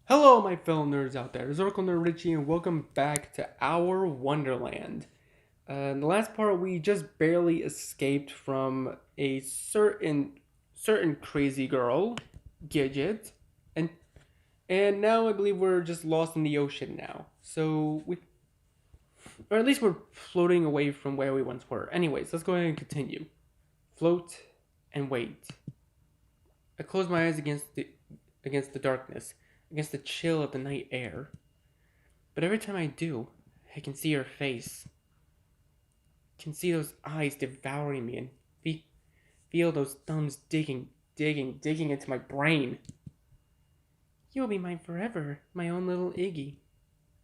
Hello, my fellow nerds out there. It's Oracle Nerd Richie, and welcome back to our Wonderland. In the last part, we just barely escaped from a certain crazy girl, Gidget, and now I believe we're just lost in the ocean now. Or at least we're floating away from where we once were. Anyways, let's go ahead and continue. Float and wait. I close my eyes against the darkness, against the chill of the night air. But every time I do, I can see her face. I can see those eyes devouring me and feel those thumbs digging into my brain. You'll be mine forever, my own little Iggy.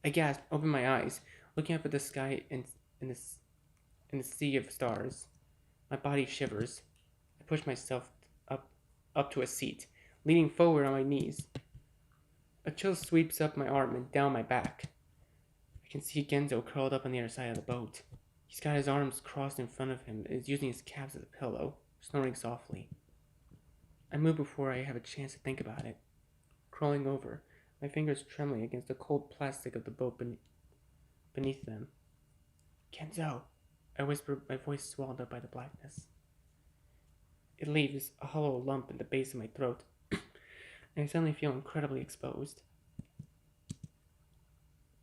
I gasp, open my eyes, looking up at the sky and in the sea of stars. My body shivers. I push myself up to a seat, leaning forward on my knees. A chill sweeps up my arm and down my back. I can see Genzou curled up on the other side of the boat. He's got his arms crossed in front of him and is using his calves as a pillow, snoring softly. I move before I have a chance to think about it. Crawling over, my fingers trembling against the cold plastic of the boat beneath them. Genzou, I whisper, my voice swallowed up by the blackness. It leaves a hollow lump in the base of my throat, and I suddenly feel incredibly exposed.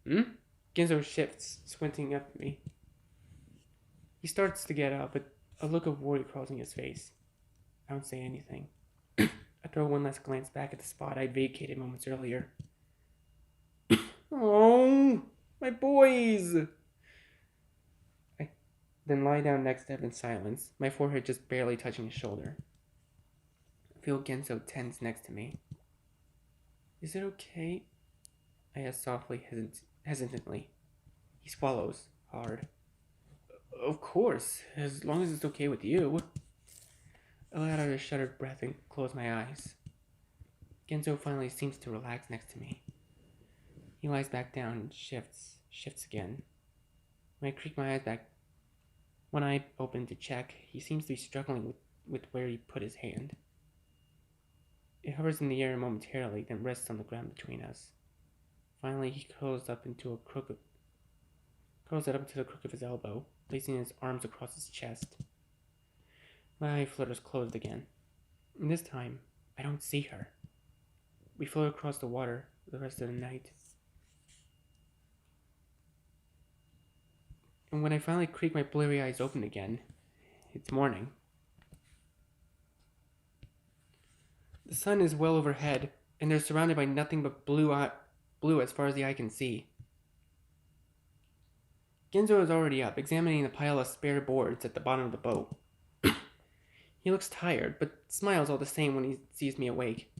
Genzou shifts, squinting up at me. He starts to get up, but a look of worry crawls in his face. I don't say anything. I throw one last glance back at the spot I'd vacated moments earlier. Oh, my boys! I then lie down next to him in silence, my forehead just barely touching his shoulder. I feel Genzou tense next to me. Is it okay? I ask softly, hesitantly. He swallows hard. Of course, as long as it's okay with you. I let out a shuddered breath and close my eyes. Genzou finally seems to relax next to me. He lies back down and shifts again. When I creak my eyes back, one eye open to check, he seems to be struggling with where he put his hand. It hovers in the air momentarily, then rests on the ground between us. Finally, he curls it up to the crook of his elbow, placing his arms across his chest. My eye flutters closed again. And this time, I don't see her. We float across the water the rest of the night. And when I finally creak my bleary eyes open again, it's morning. The sun is well overhead, and they're surrounded by nothing but blue as far as the eye can see. Genzou is already up, examining the pile of spare boards at the bottom of the boat. He looks tired, but smiles all the same when he sees me awake.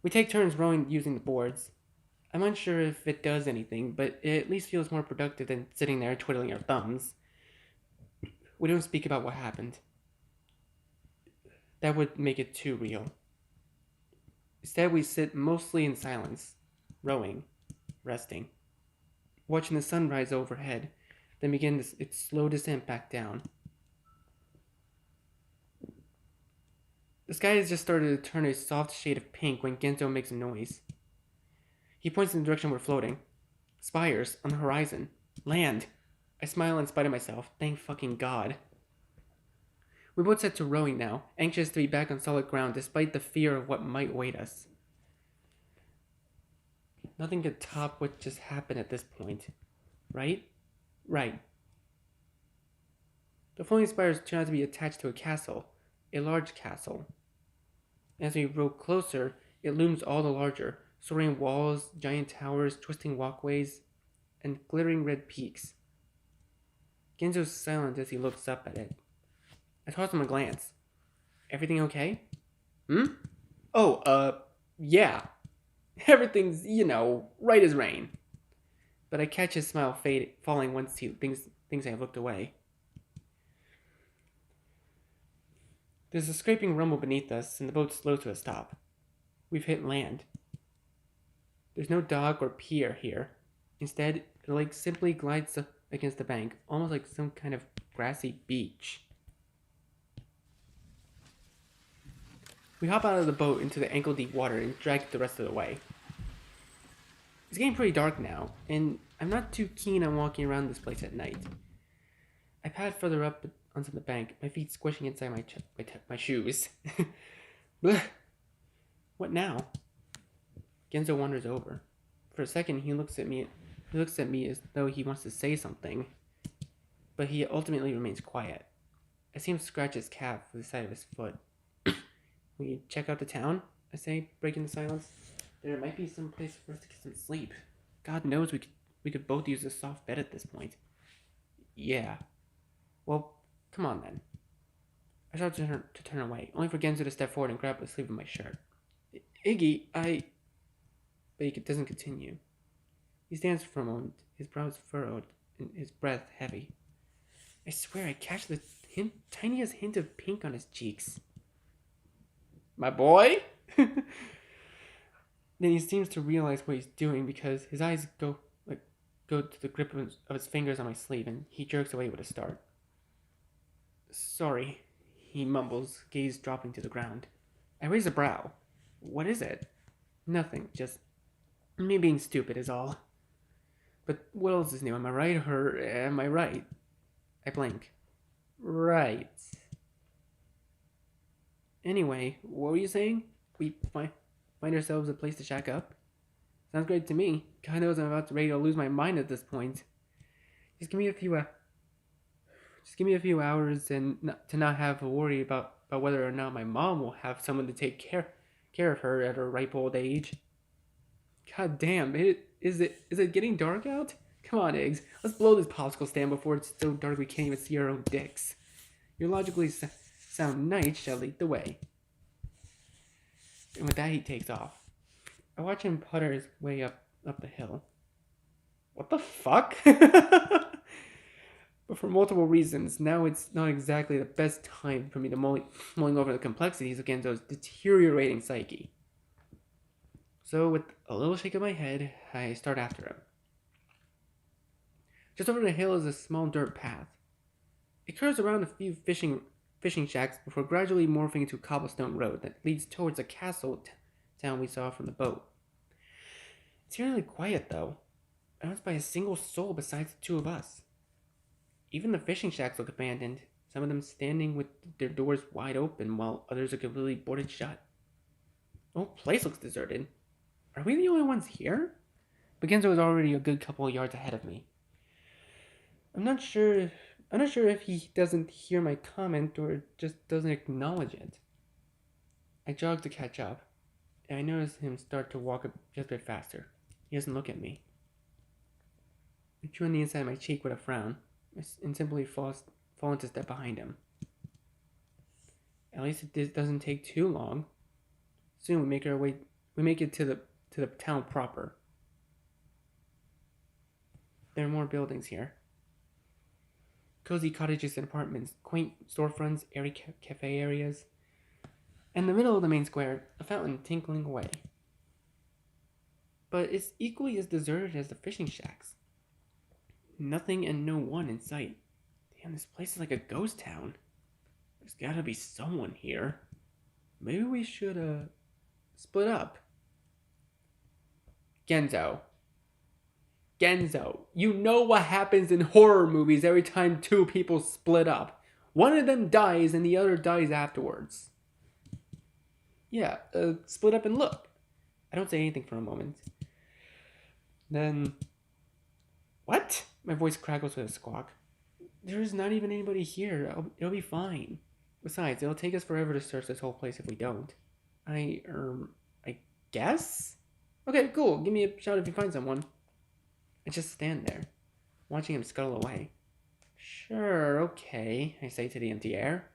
We take turns rowing using the boards. I'm unsure if it does anything, but it at least feels more productive than sitting there twiddling our thumbs. We don't speak about what happened. That would make it too real. Instead, we sit mostly in silence, rowing, resting, watching the sun rise overhead, then begin its slow descent back down. The sky has just started to turn a soft shade of pink when Genzou makes a noise. He points in the direction we're floating. Spires on the horizon. Land. I smile in spite of myself. Thank fucking God. We're both set to rowing now, anxious to be back on solid ground despite the fear of what might await us. Nothing could top what just happened at this point. Right? Right. The floating spires turn out to be attached to a castle. A large castle. As we row closer, it looms all the larger, soaring walls, giant towers, twisting walkways, and glittering red peaks. Genzou's silent as he looks up at it. I toss him a glance. Everything okay? Oh, yeah. Everything's, right as rain. But I catch his smile falling once he thinks I have looked away. There's a scraping rumble beneath us, and the boat slows to a stop. We've hit land. There's no dock or pier here. Instead, the lake simply glides up against the bank, almost like some kind of grassy beach. We hop out of the boat into the ankle-deep water and drag it the rest of the way. It's getting pretty dark now, and I'm not too keen on walking around this place at night. I pad further up onto the bank, my feet squishing inside my shoes. Blech. What now? Genzou wanders over. For a second, he looks at me as though he wants to say something, but he ultimately remains quiet. I see him scratch his calf with the side of his foot. Will you check out the town? I say, breaking the silence. There might be some place for us to get some sleep. God knows we could both use a soft bed at this point. Yeah. Well, come on then. I start to turn away, only for Genzou to step forward and grab the sleeve of my shirt. Iggy, But he doesn't continue. He stands for a moment, his brows furrowed and his breath heavy. I swear I catch the tiniest hint of pink on his cheeks. My boy? Then he seems to realize what he's doing because his eyes go to the grip of his fingers on my sleeve and he jerks away with a start. Sorry, he mumbles, gaze dropping to the ground. I raise a brow. What is it? Nothing, just me being stupid is all. But what else is new? Am I right or am I right? I blink. Right. Anyway, what were you saying? We find ourselves a place to shack up? Sounds great to me. God knows I'm about ready to lose my mind at this point. Just give me a few hours and to not have to worry about whether or not my mom will have someone to take care of her at her ripe old age. God damn, is it getting dark out? Come on, Eggs. Let's blow this popsicle stand before it's so dark we can't even see our own dicks. Your logically sound knight shall lead the way. And with that, he takes off. I watch him putter his way up the hill. What the fuck? But for multiple reasons, now it's not exactly the best time for me to mulling over the complexities of Genzou's deteriorating psyche. So, with a little shake of my head, I start after him. Just over the hill is a small dirt path. It curves around a few fishing shacks before gradually morphing into a cobblestone road that leads towards a castle town we saw from the boat. It's eerily quiet, though, unless by a single soul besides the two of us. Even the fishing shacks look abandoned, some of them standing with their doors wide open while others are completely boarded shut. The whole place looks deserted. Are we the only ones here? But Genzou is already a good couple of yards ahead of me. I'm not sure if he doesn't hear my comment or just doesn't acknowledge it. I jog to catch up, and I notice him start to walk just a bit faster. He doesn't look at me. I chew on the inside of my cheek with a frown, and simply fall into step behind him. At least it doesn't take too long. Soon we make it to the town proper. There are more buildings here. Cozy cottages and apartments, quaint storefronts, airy cafe areas. In the middle of the main square, a fountain tinkling away. But it's equally as deserted as the fishing shacks. Nothing and no one in sight. Damn, this place is like a ghost town. There's gotta be someone here. Maybe we should, split up. Genzou, you know what happens in horror movies every time two people split up. One of them dies and the other dies afterwards. Yeah, split up and look. I don't say anything for a moment. Then... What? My voice crackles with a squawk. There's not even anybody here. It'll be fine. Besides, it'll take us forever to search this whole place if we don't. I guess? Okay, cool. Give me a shout if you find someone. I just stand there, watching him scuttle away. Sure, okay, I say to the empty air.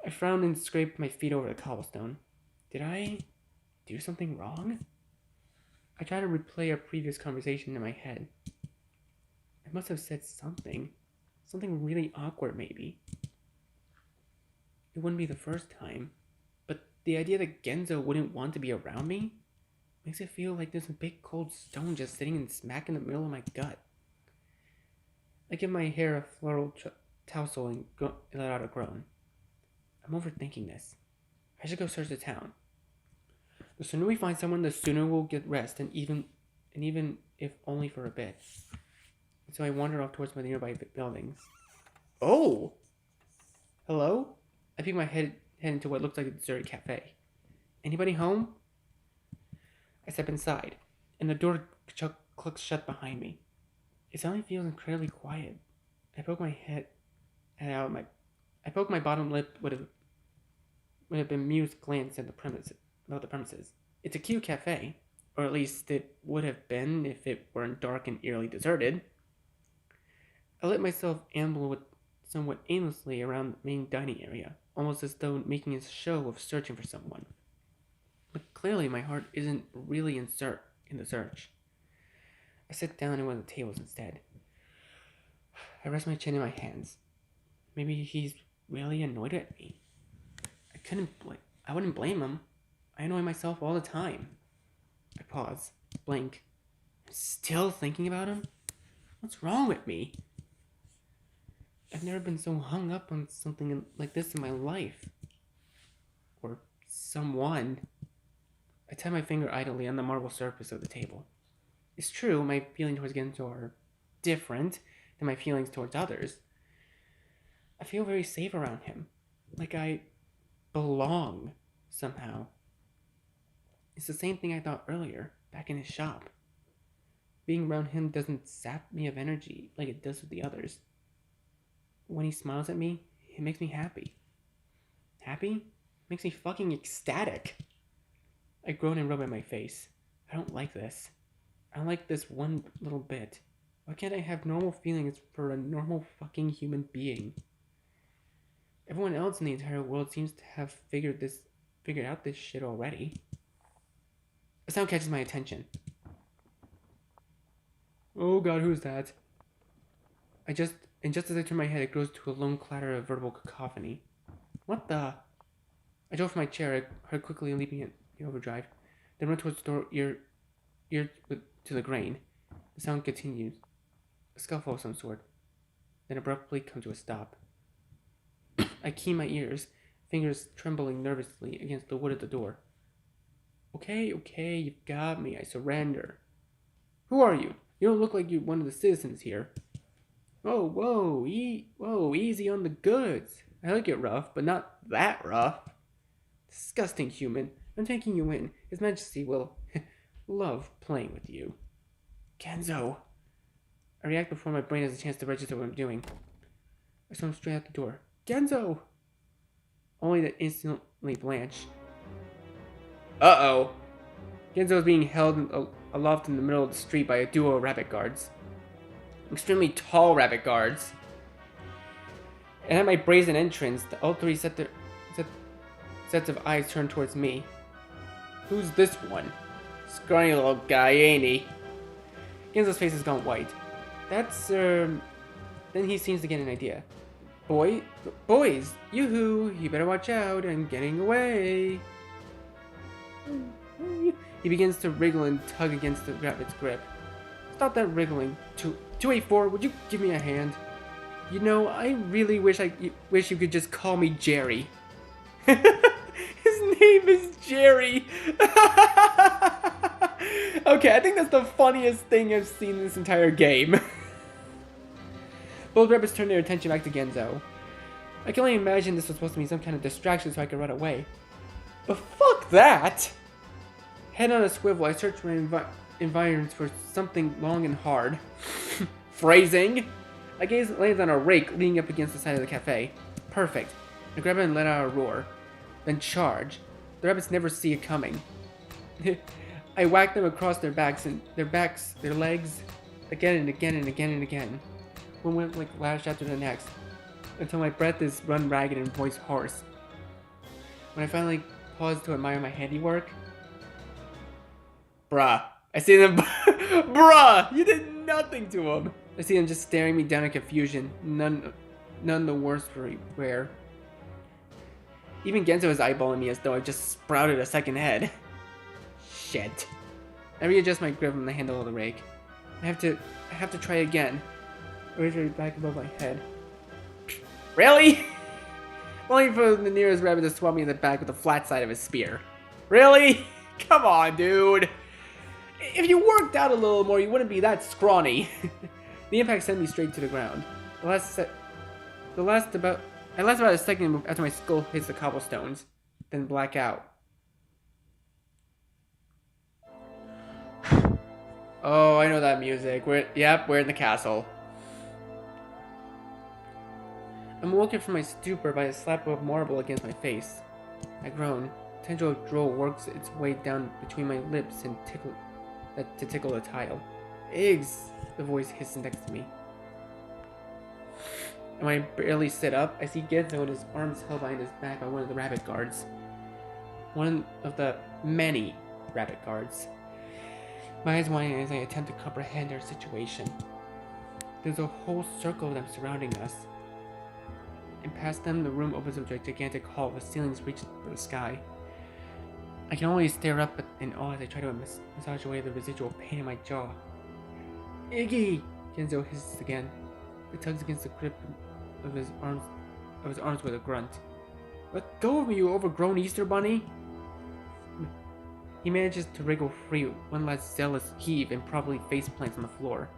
I frown and scrape my feet over the cobblestone. Did I do something wrong? I try to replay our previous conversation in my head. I must have said something really awkward maybe. It wouldn't be the first time, but the idea that Genzou wouldn't want to be around me makes it feel like there's a big cold stone just sitting in smack in the middle of my gut. I give my hair a floral tousle and let out a groan. I'm overthinking this. I should go search the town. The sooner we find someone, the sooner we'll get rest, and even if only for a bit. And so I wandered off towards my nearby buildings. Oh! Hello? I peeked my head into what looked like a deserted cafe. Anybody home? I step inside, and the door clicks shut behind me. It suddenly feels incredibly quiet. I poke my head out. I poke my bottom lip with a bemused glance at the premises. It's a cute cafe, or at least it would have been if it weren't dark and eerily deserted. I let myself amble somewhat aimlessly around the main dining area, almost as though making a show of searching for someone. But clearly my heart isn't really in the search. I sit down at one of the tables instead. I rest my chin in my hands. Maybe he's really annoyed at me. I wouldn't blame him. I annoy myself all the time. I pause, blink. I'm still thinking about him? What's wrong with me? I've never been so hung up on something like this in my life. Or someone. I tap my finger idly on the marble surface of the table. It's true, my feelings towards Genzou are different than my feelings towards others. I feel very safe around him. Like I belong, somehow. It's the same thing I thought earlier, back in his shop. Being around him doesn't sap me of energy like it does with the others. When he smiles at me, it makes me happy. Happy? Makes me fucking ecstatic. I groan and rub at my face. I don't like this. I don't like this one little bit. Why can't I have normal feelings for a normal fucking human being? Everyone else in the entire world seems to have figured out this shit already. A sound catches my attention. Oh god, who's that? Just as I turn my head, it grows to a lone clatter of verbal cacophony. What the? I drove from my chair, I heard quickly leaping in overdrive, then run towards the door, ear to the grain. The sound continues. A scuffle of some sort, then abruptly comes to a stop. I key my ears, fingers trembling nervously against the wood of the door. Okay, you've got me. I surrender. Who are you? You don't look like you're one of the citizens here. Whoa, easy on the goods. I like it rough, but not that rough. Disgusting human. I'm taking you in. His Majesty will love playing with you. Genzou. I react before my brain has a chance to register what I'm doing. I storm straight out the door. Genzou! Only to instantly blanch. Uh-oh. Genzou is being held aloft in the middle of the street by a duo of rabbit guards. Extremely tall rabbit guards. And at my brazen entrance, all three sets of eyes turn towards me. Who's this one? Scrawny little guy, ain't he? Genzou's face has gone white. That's, Then he seems to get an idea. Boys, yoo-hoo, you better watch out, I'm getting away. He begins to wriggle and tug against the rabbit's grip. Stop that wriggling. 284, would you give me a hand? You know, I really wish you could just call me Jerry. His name is Jerry. Okay, I think that's the funniest thing I've seen in this entire game. Both rabbits turn their attention back to Genzou. I can only imagine this was supposed to be some kind of distraction so I could run away. But fuck that! Head on a swivel, I search for environs for something long and hard. Phrasing! My gaze lands on a rake leaning up against the side of the cafe. Perfect. I grab it and let out a roar. Then charge. The rabbits never see it coming. I whack them across their legs, again and again and again and again. One went like lash after the next, until my breath is run ragged and voice hoarse. When I finally pause to admire my handiwork, bruh, I see them. Bruh, you did nothing to him. I see them just staring me down in confusion, none the worse for wear. Even Genzou is eyeballing me as though I just sprouted a second head. Shit. I readjust my grip on the handle of the rake. I have to try again. I raise it back above my head. Really? Only for the nearest rabbit to swat me in the back with the flat side of his spear. Really? Come on, dude. If you worked out a little more, you wouldn't be that scrawny. The impact sent me straight to the ground. I last about a second after my skull hits the cobblestones, then black out. Oh, I know that music. We're in the castle. I'm woken from my stupor by a slap of marble against my face. I groan. A tendril of drool works its way down between my lips and to tickle the tile. Iggs! The voice hissed next to me. And when I barely sit up, I see Genzou with his arms held behind his back by one of the rabbit guards. One of the many rabbit guards. My eyes widen as I attempt to comprehend their situation. There's a whole circle of them surrounding us. And past them, the room opens up to a gigantic hall. The ceilings reach for the sky. I can only stare up in awe as I try to massage away the residual pain in my jaw. Iggy! Genzou hisses again. He tugs against the grip of his arms with a grunt. Let go of me, you overgrown Easter bunny! He manages to wriggle free, one last zealous heave, and probably face plants on the floor.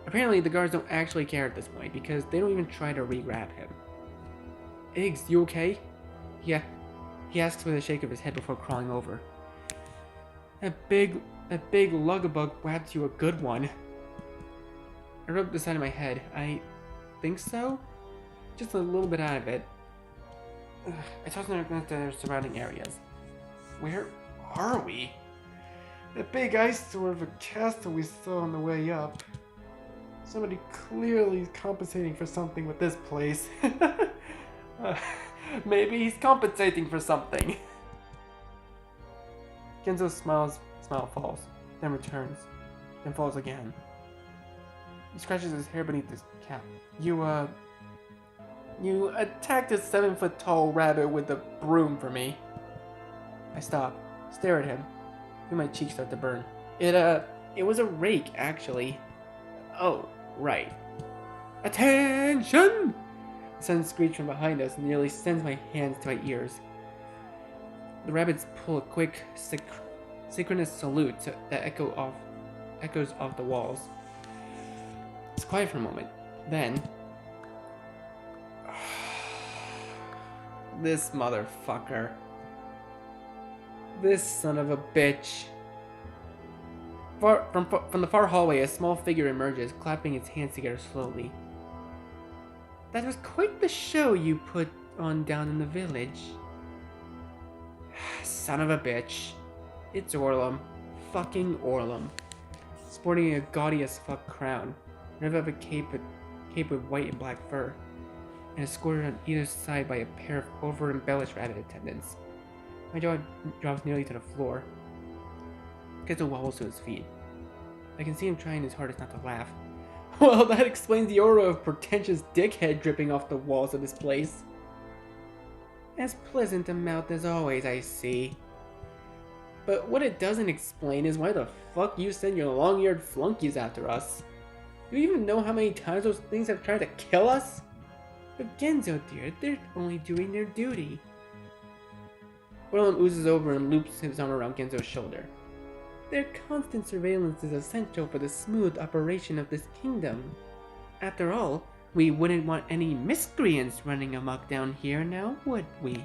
Apparently, the guards don't actually care at this point, because they don't even try to re-grab him. Iggs, you okay? Yeah, he asks with a shake of his head before crawling over. That big lugabug whapped you a good one. I rubbed the side of my head. I think so? Just a little bit out of it. I tossed an glance at their surrounding areas. Where are we? That big ice sort of a castle we saw on the way up. Somebody clearly compensating for something with this place. Maybe he's compensating for something. Genzou's smile falls, then returns, then falls again. He scratches his hair beneath his cap. You attacked a 7-foot-tall rabbit with a broom for me. I stop, stare at him, feel my cheeks start to burn. It was a rake, actually. Oh, right. Attention! A sudden screech from behind us nearly sends my hands to my ears. The rabbits pull a quick, synchronous salute that echoes off the walls. It's quiet for a moment. Then, this motherfucker. This son of a bitch. From the far hallway, a small figure emerges, clapping its hands together slowly. That was quite the show you put on down in the village. Son of a bitch. It's Orlam. Fucking Orlam. Sporting a gaudy as fuck crown. Riv of a cape with white and black fur. And escorted on either side by a pair of over-embellished rabbit attendants. My jaw drops nearly to the floor. Genzou wobbles to his feet. I can see him trying his hardest not to laugh. Well, that explains the aura of pretentious dickhead dripping off the walls of this place. As pleasant a mouth as always, I see. But what it doesn't explain is why the fuck you send your long-eared flunkies after us. Do you even know how many times those things have tried to kill us? But Genzou, dear, they're only doing their duty. Orlam oozes over and loops his arm around Genzou's shoulder. Their constant surveillance is essential for the smooth operation of this kingdom. After all, we wouldn't want any miscreants running amok down here now, would we?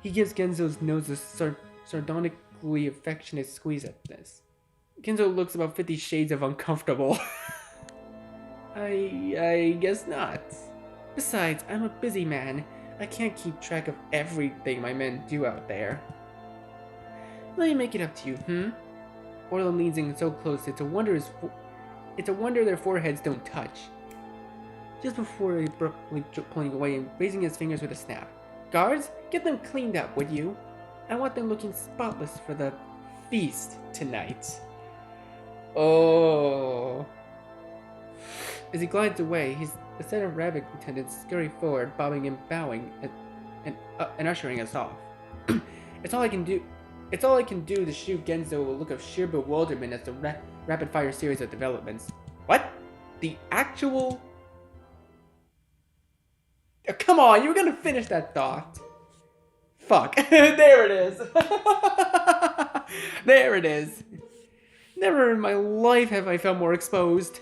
He gives Genzou's nose a sardonically affectionate squeeze at this. Genzou looks about 50 shades of uncomfortable. I guess not. Besides, I'm a busy man. I can't keep track of everything my men do out there. Let me make it up to you, Orlam leans in so close it's a wonder their foreheads don't touch. Just before abruptly pulling away and raising his fingers with a snap. Guards, get them cleaned up, would you? I want them looking spotless for the feast tonight. Oh. As he glides away, a set of rabbit attendants scurry forward, bobbing and bowing, and ushering us off. It's all I can do to shoot Genzou a look of sheer bewilderment as the rapid-fire series of developments. What? The actual Come on, you were gonna finish that thought. Fuck. There it is. There it is. Never in my life have I felt more exposed.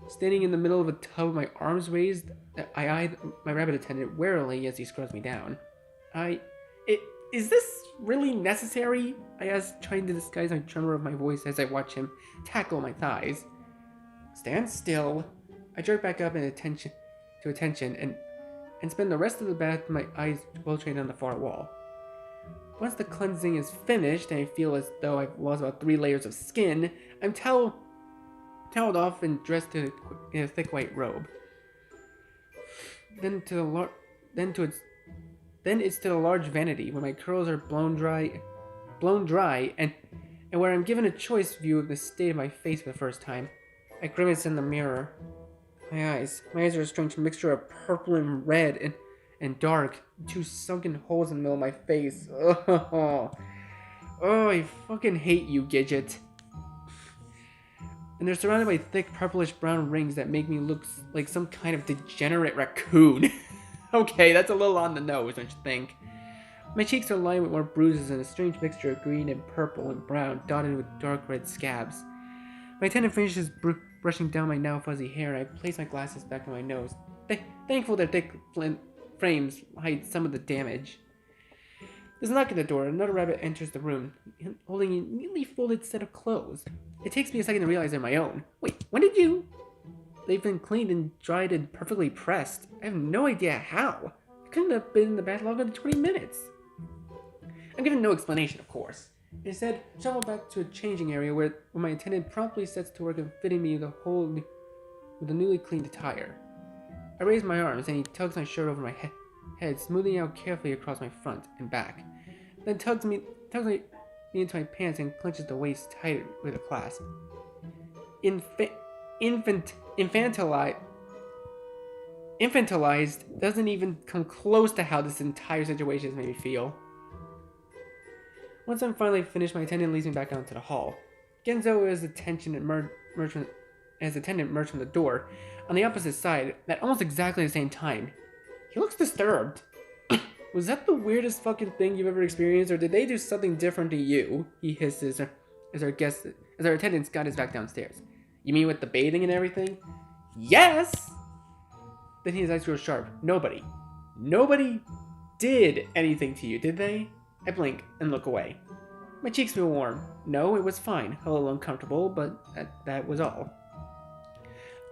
Standing in the middle of a tub with my arms raised, I eyed my rabbit attendant warily as he scrubs me down. Is this really necessary? I asked, trying to disguise my tremor of my voice as I watch him tackle my thighs. Stand still. I jerk back up in attention and spend the rest of the bath with my eyes well trained on the far wall. Once the cleansing is finished and I feel as though I've lost about 3 layers of skin, I'm toweled off and dressed in a thick white robe. Then it's to the large vanity where my curls are blown dry, and where I'm given a choice view of the state of my face for the first time. I grimace in the mirror. My eyes are a strange mixture of purple and red and dark, 2 sunken holes in the middle of my face. Oh, I fucking hate you, Gidget. And they're surrounded by thick purplish brown rings that make me look like some kind of degenerate raccoon. Okay, that's a little on the nose, don't you think? My cheeks are lined with more bruises and a strange mixture of green and purple and brown, dotted with dark red scabs. My attendant finishes brushing down my now fuzzy hair, and I place my glasses back on my nose, thankful that thick frames hide some of the damage. There's a knock at the door. Another rabbit enters the room, holding a neatly folded set of clothes. It takes me a second to realize they're my own. Wait, when did you... They've been cleaned and dried and perfectly pressed. I have no idea how. I couldn't have been in the bath longer than 20 minutes. I'm given no explanation, of course. Instead, shuffle back to a changing area where my attendant promptly sets to work and fitting me with a newly cleaned attire. I raise my arms and he tugs my shirt over my head, smoothing out carefully across my front and back. Then tugs me into my pants and clenches the waist tight with a clasp. Infantilized doesn't even come close to how this entire situation has made me feel. Once I'm finally finished, my attendant leads me back out into the hall. Genzou as attendant emerged from the door on the opposite side at almost exactly the same time. He looks disturbed. Was that the weirdest fucking thing you've ever experienced, or did they do something different to you? He hisses as our attendant's got his back downstairs. You mean with the bathing and everything? Yes! Then his eyes grow sharp. Nobody did anything to you, did they? I blink and look away. My cheeks feel warm. No, it was fine. A little uncomfortable, but that was all.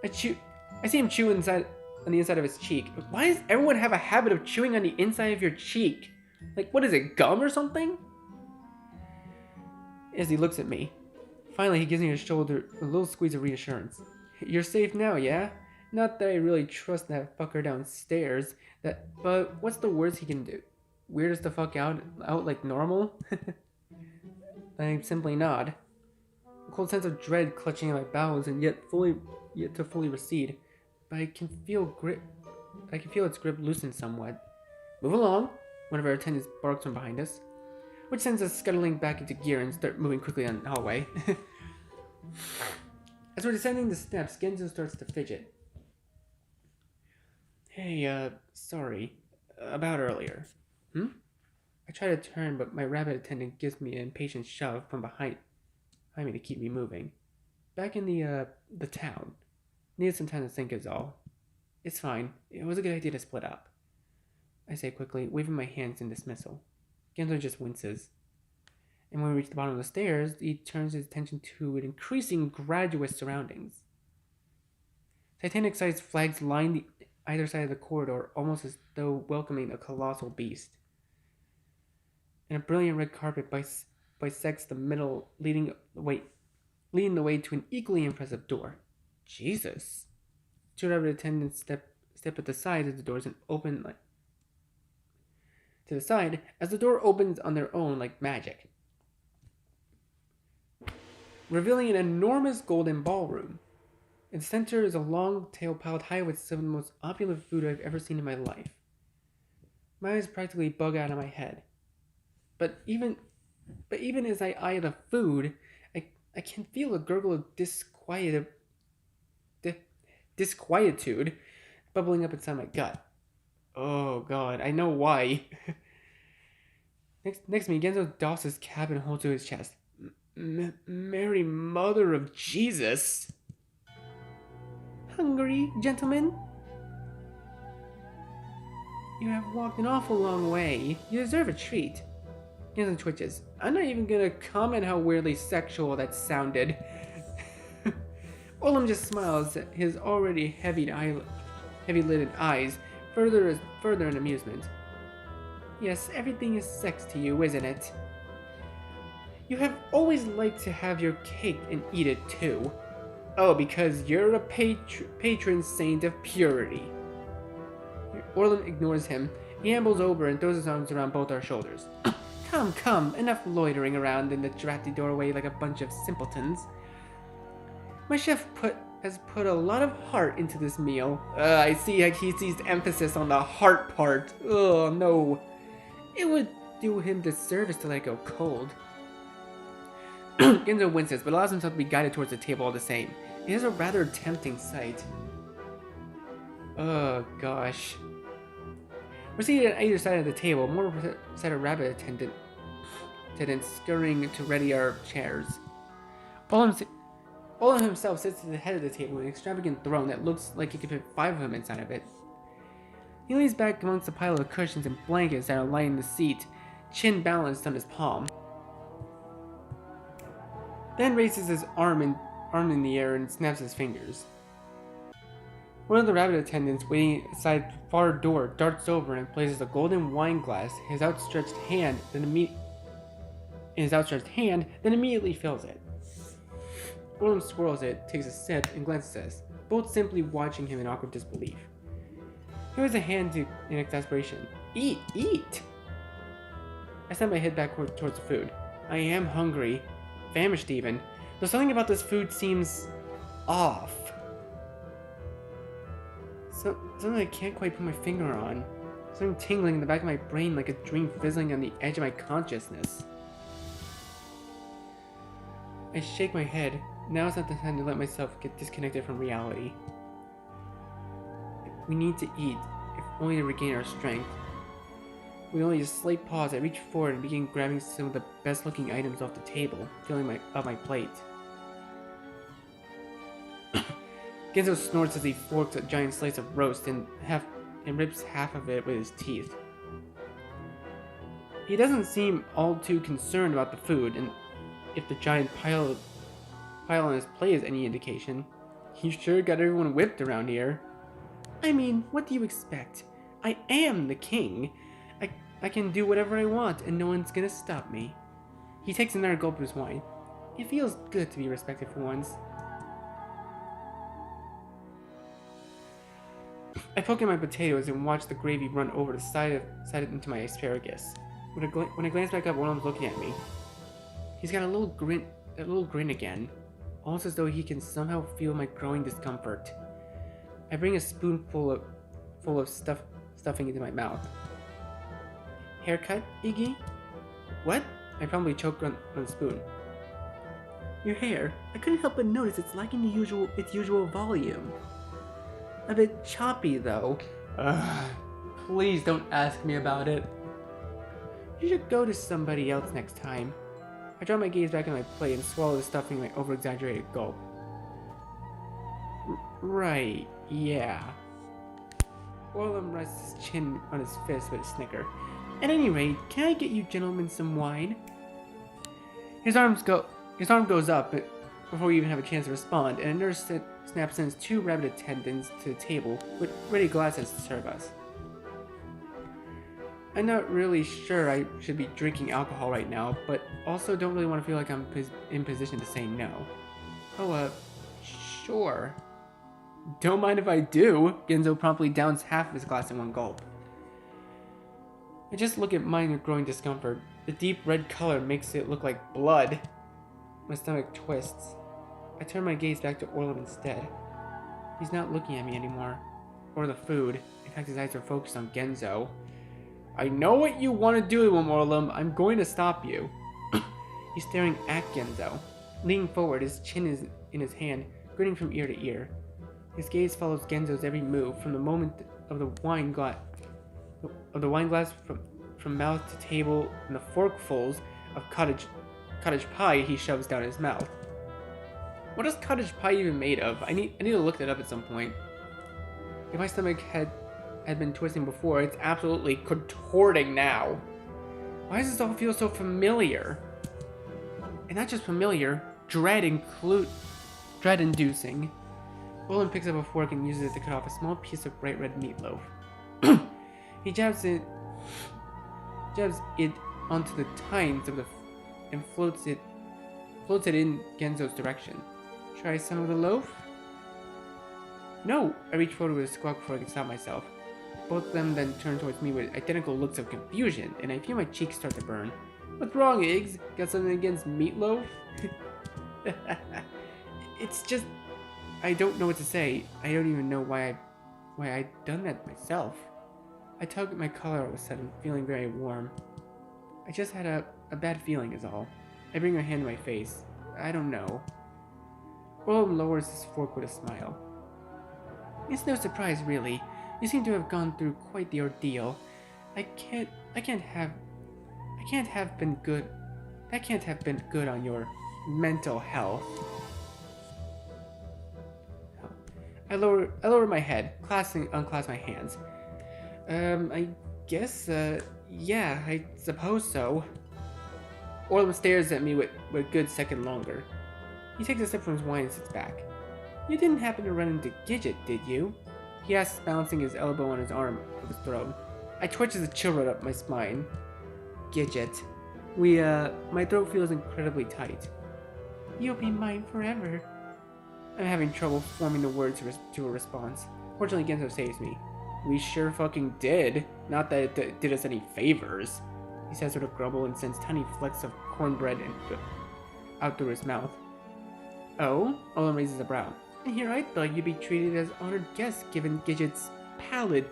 I see him chew on the inside of his cheek. Why does everyone have a habit of chewing on the inside of your cheek? Like, what is it, gum or something? As he looks at me. Finally, he gives me his shoulder a little squeeze of reassurance. You're safe now, yeah? Not that I really trust that fucker downstairs, but what's the worst he can do? Weird us the fuck out like normal? I simply nod. A cold sense of dread clutching at my bowels and yet to fully recede. But I can feel its grip loosen somewhat. Move along, one of our attendants barks from behind us, which sends us scuttling back into gear and start moving quickly on the hallway. As we're descending the steps, Genzou starts to fidget. Hey, sorry. About earlier. I try to turn, but my rabbit attendant gives me an impatient shove from behind me to keep me moving. Back in the town. Needed some time to think is all. It's fine. It was a good idea to split up. I say quickly, waving my hands in dismissal. Genzou just winces. And when we reach the bottom of the stairs, he turns his attention to an increasing graduous surroundings. Titanic-sized flags line either side of the corridor, almost as though welcoming a colossal beast. And a brilliant red carpet bisects the middle, leading the way to an equally impressive door. Jesus. 2 rabbit attendants step at the side of the doors and open to the side as the door opens on their own like magic, revealing an enormous golden ballroom. In the center is a long table piled high with some of the most opulent food I've ever seen in my life. My eyes practically bug out of my head. But even as I eye the food, I can feel a gurgle of disquietude bubbling up inside my gut. Oh god, I know why. Next to me, Genzo docks his cap and holds to his chest. Mary, Mother of Jesus. Hungry, gentlemen? You have walked an awful long way. You deserve a treat. Genzo twitches. I'm not even gonna comment how weirdly sexual that sounded. Orlam just smiles at his already heavy-lidded eyes, further in amusement. Yes, everything is sex to you, isn't it? You have always liked to have your cake and eat it too. Oh, because you're a patron saint of purity. Orlam ignores him. He ambles over and throws his arms around both our shoulders. Come, enough loitering around in the drafty doorway like a bunch of simpletons. My chef has put a lot of heart into this meal. I see like he sees emphasis on the heart part. Oh no. It would do him disservice to let it go cold. Genzo winces, but allows himself to be guided towards the table all the same. It is a rather tempting sight. Oh gosh. We're seated on either side of the table, more set of rabbit attendants scurrying to ready our chairs. Orlam himself sits at the head of the table, an extravagant throne that looks like he could fit 5 of them inside of it. He leans back amongst a pile of cushions and blankets that are lining the seat, chin balanced on his palm. Then raises his arm in the air and snaps his fingers. One of the rabbit attendants waiting outside the far door darts over and places a golden wine glass in his outstretched hand, then immediately fills it. Orlam swirls it, takes a sip, and glances at us, both simply watching him in awkward disbelief. He raises a hand in exasperation. Eat! I send my head back towards the food. I am hungry. Famished even. Though something about this food seems off. Something I can't quite put my finger on. Something tingling in the back of my brain like a dream fizzling on the edge of my consciousness. I shake my head. Now is not the time to let myself get disconnected from reality. We need to eat, if only to regain our strength. With only a slight pause, I reach forward and begin grabbing some of the best-looking items off the table, filling up my plate. Genzo snorts as he forks a giant slice of roast and rips half of it with his teeth. He doesn't seem all too concerned about the food, and if the giant pile on his plate is any indication, he sure got everyone whipped around here. I mean, what do you expect? I am the king. I can do whatever I want, and no one's gonna stop me. He takes another gulp of his wine. It feels good to be respected for once. I poke at my potatoes and watch the gravy run over the side into my asparagus. When I glance back up, Orlam's looking at me. He's got a little grin again, almost as though he can somehow feel my growing discomfort. I bring a spoonful of stuffing into my mouth. Haircut, Iggy? What? I probably choked on the spoon. Your hair. I couldn't help but notice it's lacking its usual volume. A bit choppy, though. Please don't ask me about it. You should go to somebody else next time. I draw my gaze back on my plate and swallow the stuffing in my over-exaggerated gulp. Right, yeah. Orlam rests his chin on his fist with a snicker. At any rate, can I get you gentlemen some wine? His arm goes up before we even have a chance to respond, and a nurse sends 2 rabbit attendants to the table with ready glasses to serve us. I'm not really sure I should be drinking alcohol right now, but also don't really want to feel like I'm in position to say no. Oh, sure. Don't mind if I do. Genzo promptly downs half of his glass in one gulp. I just look at mine with growing discomfort. The deep red color makes it look like blood. My stomach twists. I turn my gaze back to Orlam instead. He's not looking at me anymore. Or the food. In fact, his eyes are focused on Genzo. I know what you want to do, Orlam. I'm going to stop you. He's staring at Genzo. Leaning forward, his chin is in his hand, grinning from ear to ear. His gaze follows Genzo's every move from the moment of the wine glass of the wine glass from mouth to table, and the forkfuls of cottage pie he shoves down his mouth. What is cottage pie even made of? I need to look that up at some point. If my stomach had been twisting before, it's absolutely contorting now. Why does this all feel so familiar? And not just familiar, dread-inducing. Orlam picks up a fork and uses it to cut off a small piece of bright red meatloaf. He jabs it onto the tines of and floats it in Genzou's direction. Try some of the loaf? No! I reach forward with a squawk before I can stop myself. Both of them then turn towards me with identical looks of confusion, and I feel my cheeks start to burn. What's wrong, Iggs? Got something against meatloaf? It's just... I don't know what to say. I don't even know why I'd done that myself. I tug at my collar all of a sudden, feeling very warm. I just had a bad feeling is all. I bring my hand to my face. I don't know. Orlam lowers his fork with a smile. It's no surprise, really. You seem to have gone through quite the ordeal. That can't have been good on your mental health. I lower my head, unclasp my hands. I guess, yeah, I suppose so. Orlam stares at me with a good second longer. He takes a sip from his wine and sits back. You didn't happen to run into Gidget, did you? He asks, balancing his elbow on his arm of his throat. I twitch as a chill right up my spine. Gidget. My throat feels incredibly tight. You'll be mine forever. I'm having trouble forming the words to a response. Fortunately, Genzou saves me. We sure fucking did. Not that it did us any favors. He says with a grumble and sends tiny flecks of cornbread out through his mouth. Oh? Orlam raises a brow. And here I thought you'd be treated as honored guests given Gidget's pallid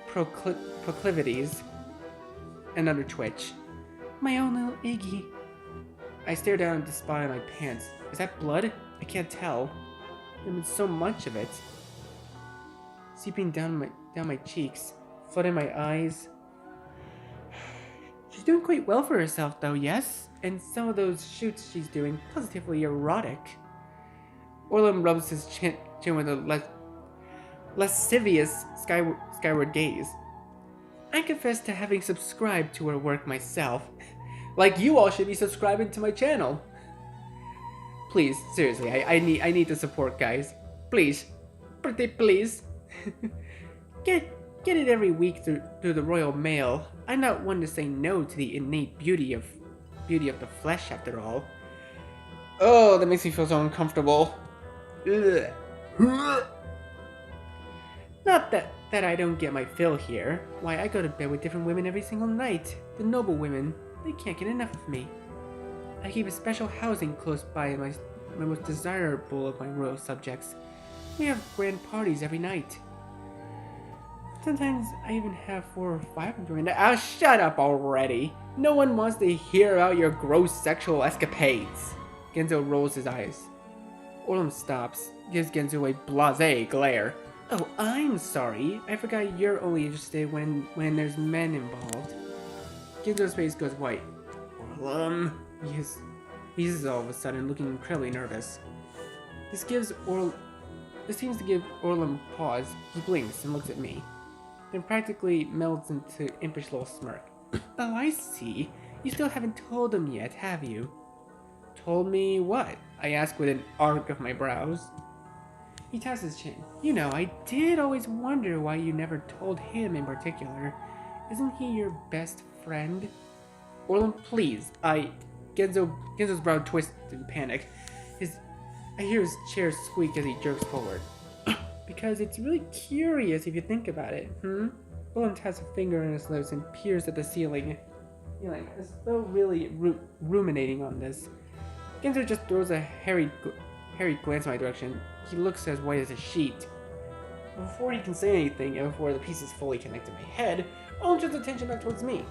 proclivities. Another twitch. My own little Iggy. I stare down at the spot on my pants. Is that blood? I can't tell. There's been so much of it. Seeping down my cheeks, flooding my eyes. She's doing quite well for herself though, yes? And some of those shoots she's doing, positively erotic. Orlam rubs his chin with a lascivious skyward gaze. I confess to having subscribed to her work myself. Like you all should be subscribing to my channel. Please, seriously, I need the support, guys. Please. Pretty please. Get it every week through the Royal Mail. I'm not one to say no to the innate beauty of the flesh, after all. Oh, that makes me feel so uncomfortable. Ugh. Not that I don't get my fill here. Why, I go to bed with different women every single night. The noble women, they can't get enough of me. I keep a special housing close by my most desirable of my royal subjects. We have grand parties every night. Sometimes I even have 4 or 5 of them during the night. Oh, shut up already! No one wants to hear about your gross sexual escapades. Genzou rolls his eyes. Orlam stops, gives Genzou a blasé glare. Oh, I'm sorry. I forgot you're only interested when there's men involved. Genzou's face goes white. Orlam, he says all of a sudden, looking incredibly nervous. This seems to give Orlam pause. He blinks and looks at me, then practically melts into impish little smirk. Oh, I see. You still haven't told him yet, have you? Told me what? I ask with an arc of my brows. He taps his chin. You know, I did always wonder why you never told him in particular. Isn't he your best friend? Orlam, please. Genzou's brow twists in panic. I hear his chair squeak as he jerks forward. Because it's really curious if you think about it, Orlam taps a finger on his lips and peers at the ceiling, as though really ruminating on this. Genzou just throws a hairy glance in my direction. He looks as white as a sheet. Before he can say anything, and before the pieces fully connect in my head, Orlam turns attention back towards me.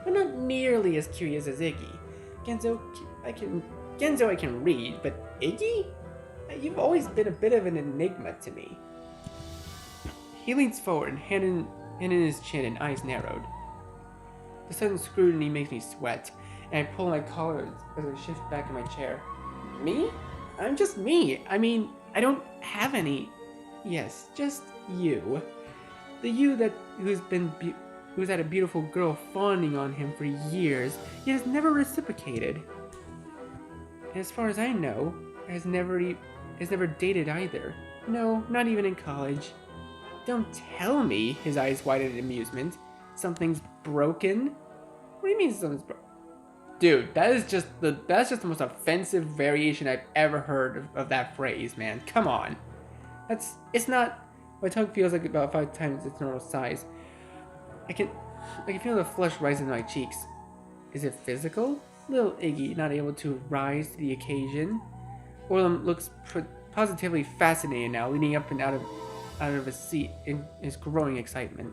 I'm not nearly as curious as Iggy. Genzou, I can read, but Iggy? You've always been a bit of an enigma to me. He leans forward, hand in his chin and eyes narrowed. The sudden scrutiny makes me sweat, and I pull my collar as I shift back in my chair. Me? I'm just me. I mean, I don't have any. Yes, just you. The you who's had a beautiful girl fawning on him for years, yet has never reciprocated. And as far as I know, has never dated either. No, not even in college. Don't tell me, his eyes widened in amusement. Something's broken? What do you mean something's broken? Dude, that's just the most offensive variation I've ever heard of that phrase, man. Come on. It's not, my tongue feels like about 5 times its normal size. I can feel the flush rise in my cheeks. Is it physical? Little Iggy, not able to rise to the occasion. Orlam looks positively fascinated now, leaning up and out of his seat in his growing excitement.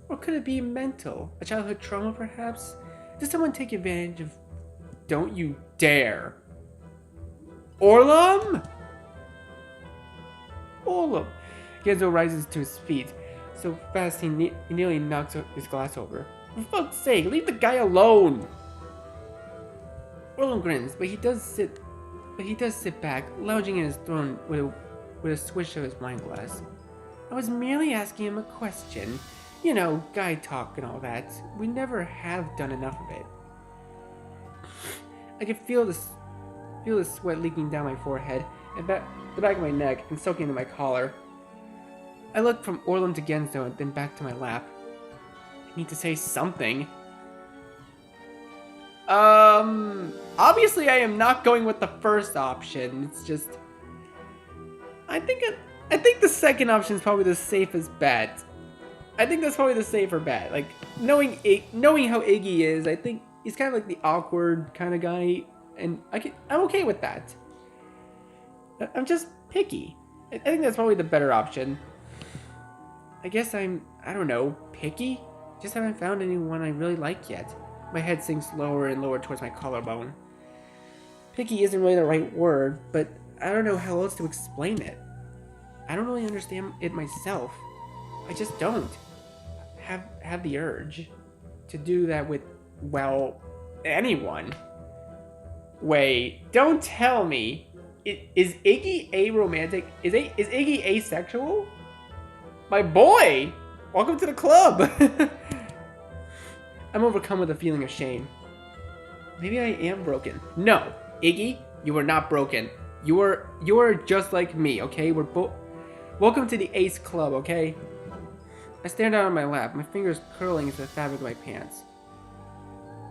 Or could it be mental? A childhood trauma, perhaps? Does someone take advantage of... Don't you dare! Orlam! Orlam! Genzou rises to his feet, so fast he nearly knocks his glass over. For fuck's sake, leave the guy alone! Orlam grins, but he does sit back, lounging in his throne with a swish of his wineglass. I was merely asking him a question. You know, guy talk and all that. We never have done enough of it. I can feel the sweat leaking down my forehead and the back of my neck and soaking into my collar. I look from Orlam to Genzou and then back to my lap. I need to say something. Obviously I am not going with the first option. It's just... I think the second option is probably the safest bet. I think that's probably the safer bet. Like, knowing how Iggy is, I think he's kind of like the awkward kind of guy, and I'm okay with that. I'm just picky. I think that's probably the better option. I guess I don't know, picky? Just haven't found anyone I really like yet. My head sinks lower and lower towards my collarbone. Picky isn't really the right word, but I don't know how else to explain it. I don't really understand it myself. I just don't have the urge to do that with, well, anyone. Wait, don't tell me. Is Iggy aromantic? Is Iggy asexual? My boy! Welcome to the club! I'm overcome with a feeling of shame. Maybe I am broken. No, Iggy, you are not broken. You are just like me, okay? We're both... Welcome to the Ace Club, okay? I stand out on my lap, my fingers curling into the fabric of my pants.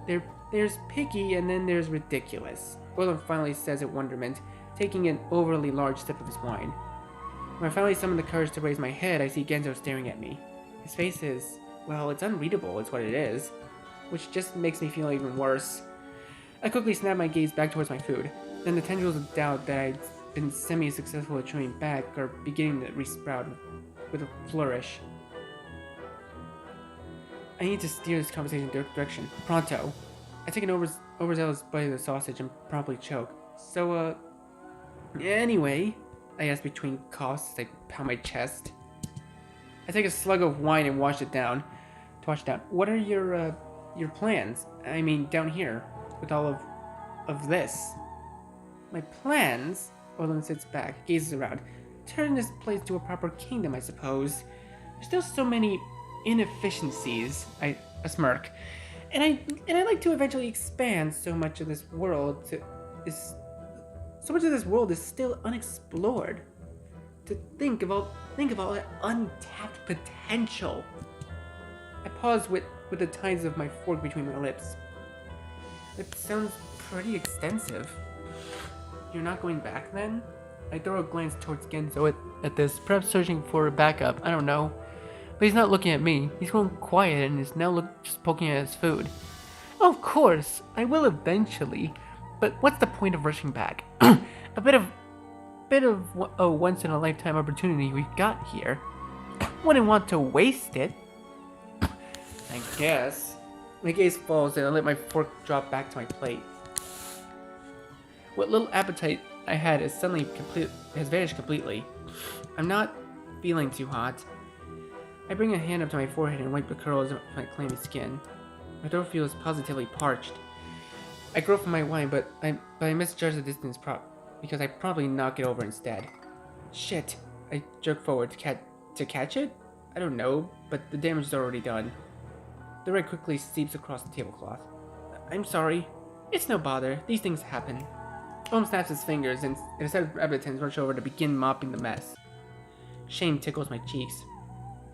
There's picky and then there's ridiculous. Orlam finally says in wonderment, taking an overly large sip of his wine. When I finally summon the courage to raise my head, I see Genzou staring at me. His face is, well, it's unreadable, it's what it is. Which just makes me feel even worse. I quickly snap my gaze back towards my food. Then the tendrils of doubt that I'd been semi-successful at chewing back are beginning to resprout with a flourish. I need to steer this conversation in a direction. Pronto. I take an overzealous bite of the sausage and promptly choke. So, anyway, I ask between coughs as I pound my chest. I take a slug of wine and wash it down. What are your plans? I mean, down here, with all of this. My plans? Orlam sits back, gazes around. Turn this place to a proper kingdom, I suppose. There's still so many inefficiencies. I smirk. And I like to eventually expand. So much of this world is still unexplored. To think of all that untapped potential. I pause with the tines of my fork between my lips. It sounds pretty extensive. You're not going back then? I throw a glance towards Genzou at this, perhaps searching for a backup, I don't know. But he's not looking at me. He's grown quiet and is now just poking at his food. Of course, I will eventually. But what's the point of rushing back? A bit of a once-in-a-lifetime opportunity we've got here. Wouldn't want to waste it. I guess. My gaze falls and I let my fork drop back to my plate. What little appetite I had has vanished completely. I'm not feeling too hot. I bring a hand up to my forehead and wipe the curls off my clammy skin. My throat feels positively parched. I grope for my wine, but I misjudge the distance because I probably knock it over instead. Shit! I jerk forward to catch it? I don't know, but the damage is already done. The red quickly seeps across the tablecloth. I'm sorry. It's no bother. These things happen. Orlam snaps his fingers and instead of evidence rush over to begin mopping the mess. Shame tickles my cheeks.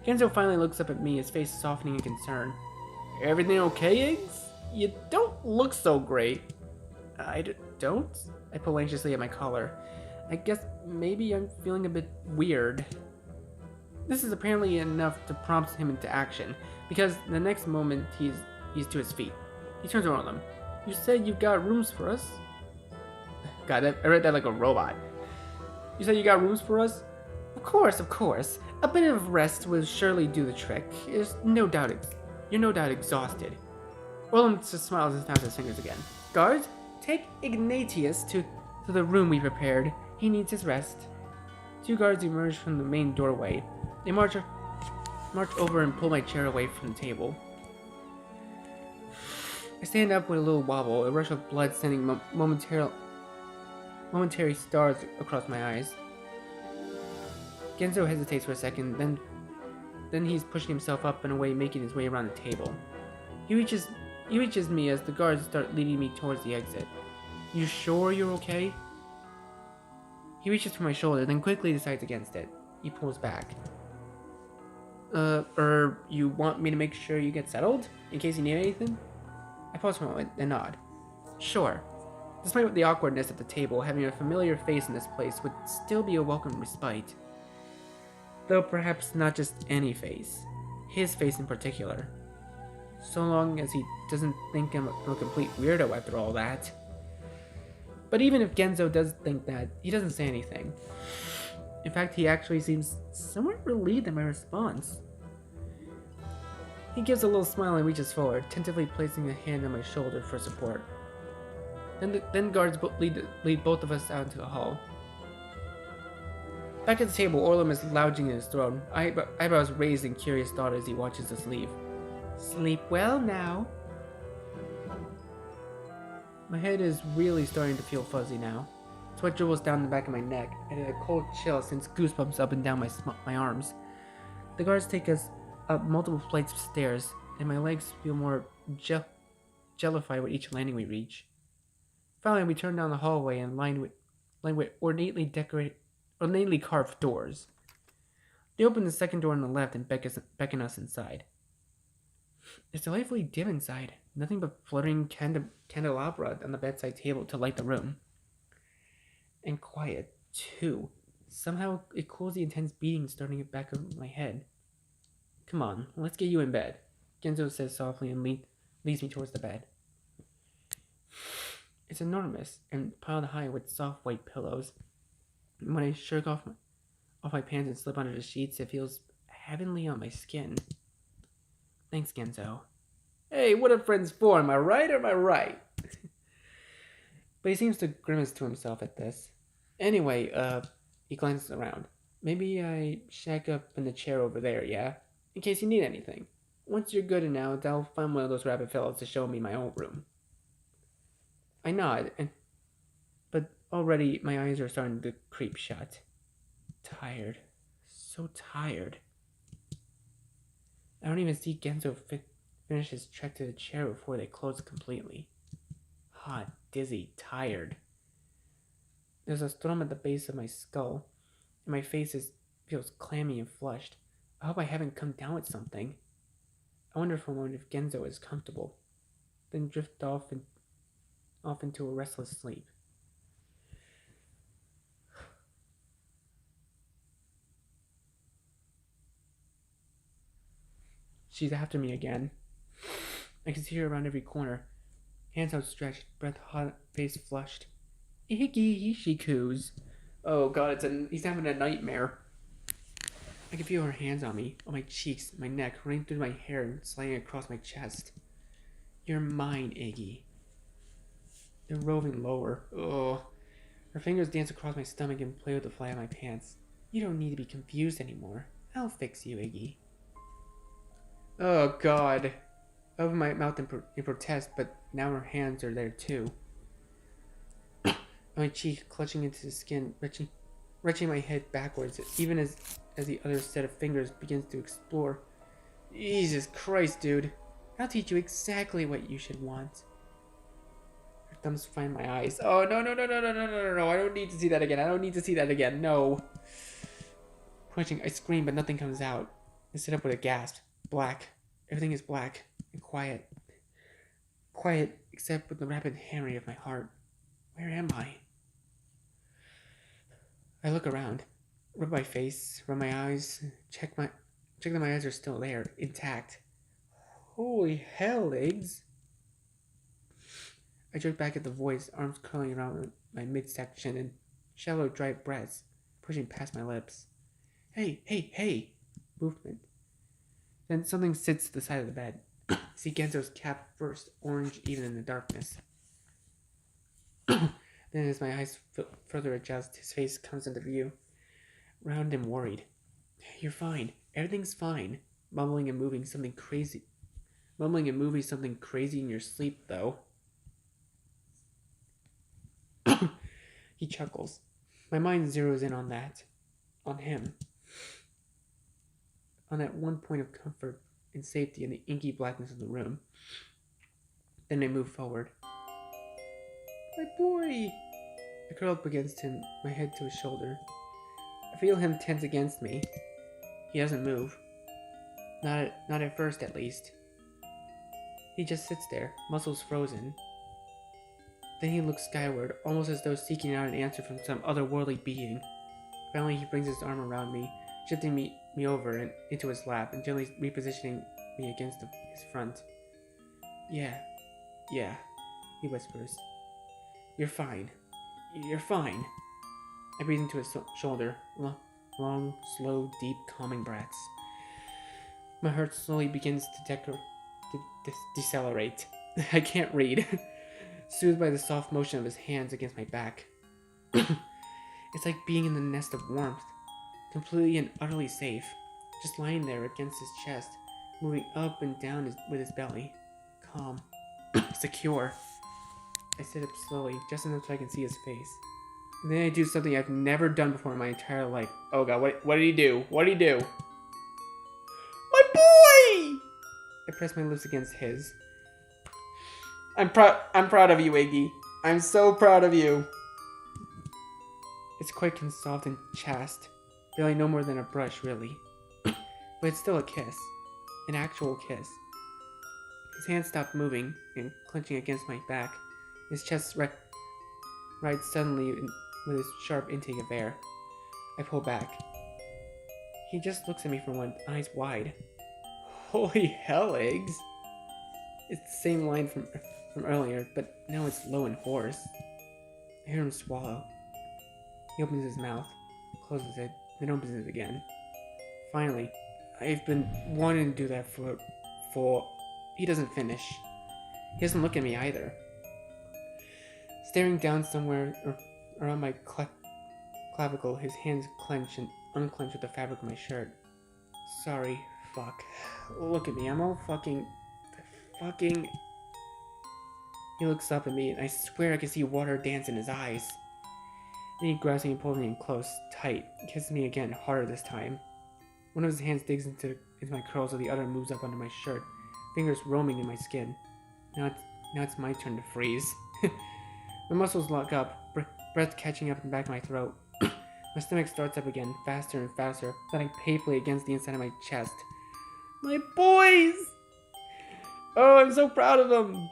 Genzou finally looks up at me, his face softening in concern. Everything okay, Eggs? You don't look so great. Don't? I pull anxiously at my collar. I guess maybe I'm feeling a bit weird. This is apparently enough to prompt him into action, because the next moment he's to his feet. He turns to Orlam. You said you got rooms for us? God, I read that like a robot. You said you got rooms for us? Of course. A bit of rest will surely do the trick. You're no doubt exhausted. Orlam just smiles and snaps his fingers again. Guards, take Ignatius to the room we prepared. He needs his rest. Two guards emerge from the main doorway. They march over and pull my chair away from the table. I stand up with a little wobble, a rush of blood sending momentary stars across my eyes. Genzou hesitates for a second, then he's pushing himself up and away, making his way around the table. He reaches me as the guards start leading me towards the exit. You sure you're okay? He reaches for my shoulder, then quickly decides against it. He pulls back. You want me to make sure you get settled? In case you need anything? I pause for a moment, then nod. Sure. Despite the awkwardness at the table, having a familiar face in this place would still be a welcome respite. Though perhaps not just any face. His face in particular. So long as he doesn't think I'm a complete weirdo after all that. But even if Genzou does think that, he doesn't say anything. In fact, he actually seems somewhat relieved at my response. He gives a little smile and reaches forward, tentatively placing a hand on my shoulder for support. Then guards lead both of us out into the hall. Back at the table, Orlam is lounging in his throne, eyebrows raised in curious thought as he watches us leave. Sleep well now. My head is really starting to feel fuzzy now. Sweat dribbles down the back of my neck, and a cold chill sends goosebumps up and down my arms. The guards take us up multiple flights of stairs, and my legs feel more jellified with each landing we reach. Finally, we turn down the hallway and lined with ornately carved doors. They open the second door on the left and beckon us inside. It's delightfully dim inside. Nothing but fluttering candelabra on the bedside table to light the room. And quiet, too. Somehow it cools the intense beating starting at the back of my head. Come on, let's get you in bed, Genzou says softly and leads me towards the bed. It's enormous and piled high with soft white pillows. And when I shirk off my pants and slip under the sheets, it feels heavenly on my skin. Thanks, Genzou. Hey, what are friends for? Am I right or am I right? But he seems to grimace to himself at this. Anyway, he glances around. Maybe I shack up in the chair over there, yeah? In case you need anything. Once you're good and out, I'll find one of those rabbit fellows to show me my own room. I nod, but already my eyes are starting to creep shut. Tired. So tired. I don't even see Genzou finish his trek to the chair before they close completely. Hot, dizzy, tired. There's a strum at the base of my skull, and my face feels clammy and flushed. I hope I haven't come down with something. I wonder for a moment if Genzou is comfortable, then drift off into a restless sleep. She's after me again. I can see her around every corner. Hands outstretched, breath hot, face flushed. Iggy, she coos. Oh god, he's having a nightmare. I can feel her hands on me, on my cheeks, my neck, running through my hair and sliding across my chest. You're mine, Iggy. They're roving lower. Oh. Her fingers dance across my stomach and play with the fly of my pants. You don't need to be confused anymore. I'll fix you, Iggy. Oh god. I opened my mouth in protest, but now her hands are there too. My cheek clutching into the skin, wrenching my head backwards, even as the other set of fingers begins to explore. Jesus Christ, dude. I'll teach you exactly what you should want. Her thumbs find my eyes. Oh, no, no, no, no, no, no, no, no, no. I don't need to see that again. I don't need to see that again. No. Pushing, I scream, but nothing comes out. I sit up with a gasp. Black. Everything is black and quiet. Quiet, except with the rapid hammering of my heart. Where am I? I look around, rub my face, rub my eyes, check that my eyes are still there, intact. Holy hell, eggs! I jerk back at the voice, arms curling around my midsection and shallow, dry breaths pushing past my lips. Hey, hey, hey! Movement. Then something sits to the side of the bed. See Genzou's cap first, orange even in the darkness. Then as my eyes further adjust, his face comes into view, round and worried. You're fine. Everything's fine. Mumbling and moving something crazy in your sleep, though. He chuckles. My mind zeroes in on that. On him. On that one point of comfort and safety in the inky blackness of the room. Then I move forward. My boy! I curl up against him, my head to his shoulder. I feel him tense against me. He doesn't move. Not at first, at least. He just sits there, muscles frozen. Then he looks skyward, almost as though seeking out an answer from some otherworldly being. Finally, he brings his arm around me, shifting me over and into his lap, and gently repositioning me against his front. Yeah, he whispers. You're fine. You're fine. I breathe into his shoulder. Long, slow, deep, calming breaths. My heart slowly begins to decelerate. I can't read. Soothed by the soft motion of his hands against my back. It's like being in the nest of warmth. Completely and utterly safe. Just lying there against his chest, moving up and down with his belly. Calm. Secure. I sit up slowly, just enough so I can see his face. And then I do something I've never done before in my entire life. Oh god, what did he do? What did he do? My boy! I press my lips against his. I'm proud of you, Iggy. I'm so proud of you. It's quite soft and chaste. Barely no more than a brush, really. But it's still a kiss. An actual kiss. His hands stop moving and clenching against my back. His chest rides suddenly with his sharp intake of air. I pull back. He just looks at me from one, eyes wide. Holy hell, eggs! It's the same line from earlier, but now it's low and hoarse. I hear him swallow. He opens his mouth, closes it, then opens it again. Finally, I've been wanting to do that for... He doesn't finish. He doesn't look at me either. Staring down somewhere around my clavicle, his hands clench and unclench with the fabric of my shirt. Sorry, fuck. Look at me, I'm all fucking... He looks up at me, and I swear I can see water dance in his eyes. Then he grabs me and pulls me in close, tight, kisses me again, harder this time. One of his hands digs into my curls while the other moves up under my shirt, fingers roaming in my skin. Now it's my turn to freeze. My muscles lock up, breath catching up in the back of my throat. My stomach starts up again, faster and faster, thudding painfully against the inside of my chest. My boys! Oh, I'm so proud of them!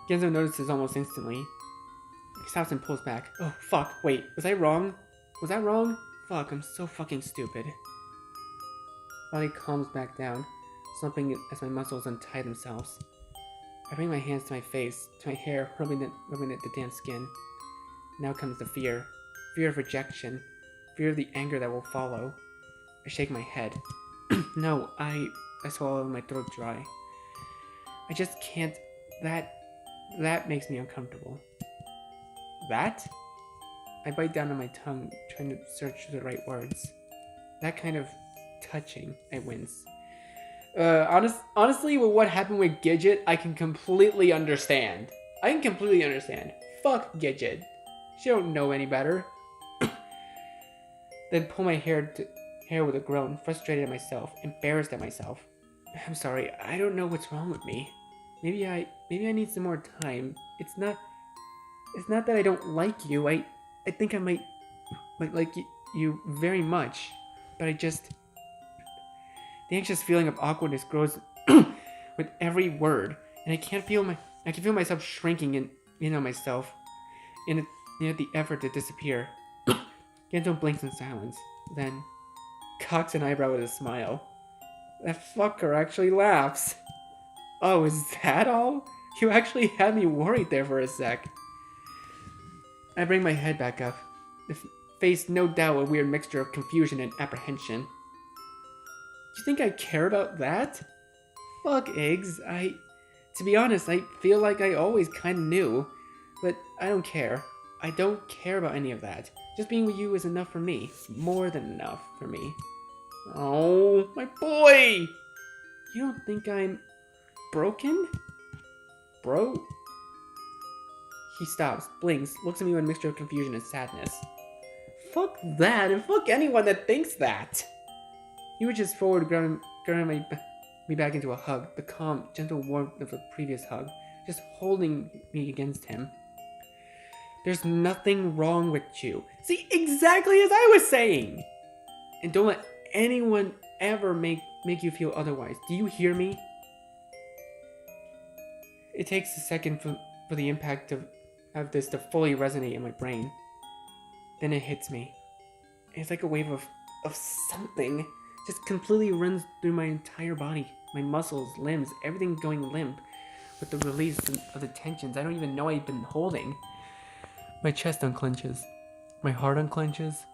Genzou notices almost instantly. He stops and pulls back. Oh, fuck, wait, was I wrong? Was that wrong? Fuck, I'm so fucking stupid. Body calms back down, slumping as my muscles untie themselves. I bring my hands to my face, to my hair, rubbing at the damp skin. Now comes the fear. Fear of rejection. Fear of the anger that will follow. I shake my head. No, I swallow my throat dry. I just can't... That makes me uncomfortable. That? I bite down on my tongue, trying to search for the right words. That kind of touching, I wince. Honestly, with what happened with Gidget, I can completely understand. Fuck Gidget. She don't know any better. Then pull my hair with a groan, frustrated at myself, embarrassed at myself. I'm sorry, I don't know what's wrong with me. Maybe I need some more time. It's not that I don't like you. I think I might like you very much, but the anxious feeling of awkwardness grows with every word, and I can feel myself shrinking in on myself in the effort to disappear. Genzou blinks in silence, then cocks an eyebrow with a smile. That fucker actually laughs. Oh, is that all? You actually had me worried there for a sec. I bring my head back up, the face no doubt a weird mixture of confusion and apprehension. Do you think I care about that? Fuck eggs. To be honest, I feel like I always kinda knew, but I don't care. I don't care about any of that. Just being with you is enough for me. More than enough for me. Oh, my boy! You don't think I'm broken? Bro? He stops, blinks, looks at me with a mixture of confusion and sadness. Fuck that, and fuck anyone that thinks that! He reaches forward, grabbing me back into a hug, the calm, gentle warmth of the previous hug, just holding me against him. There's nothing wrong with you. See, exactly as I was saying! And don't let anyone ever make you feel otherwise. Do you hear me? It takes a second for the impact of this to fully resonate in my brain. Then it hits me. It's like a wave of something. Just completely runs through my entire body. My muscles, limbs, everything going limp with the release of the tensions I don't even know I've been holding. My chest unclenches. My heart unclenches.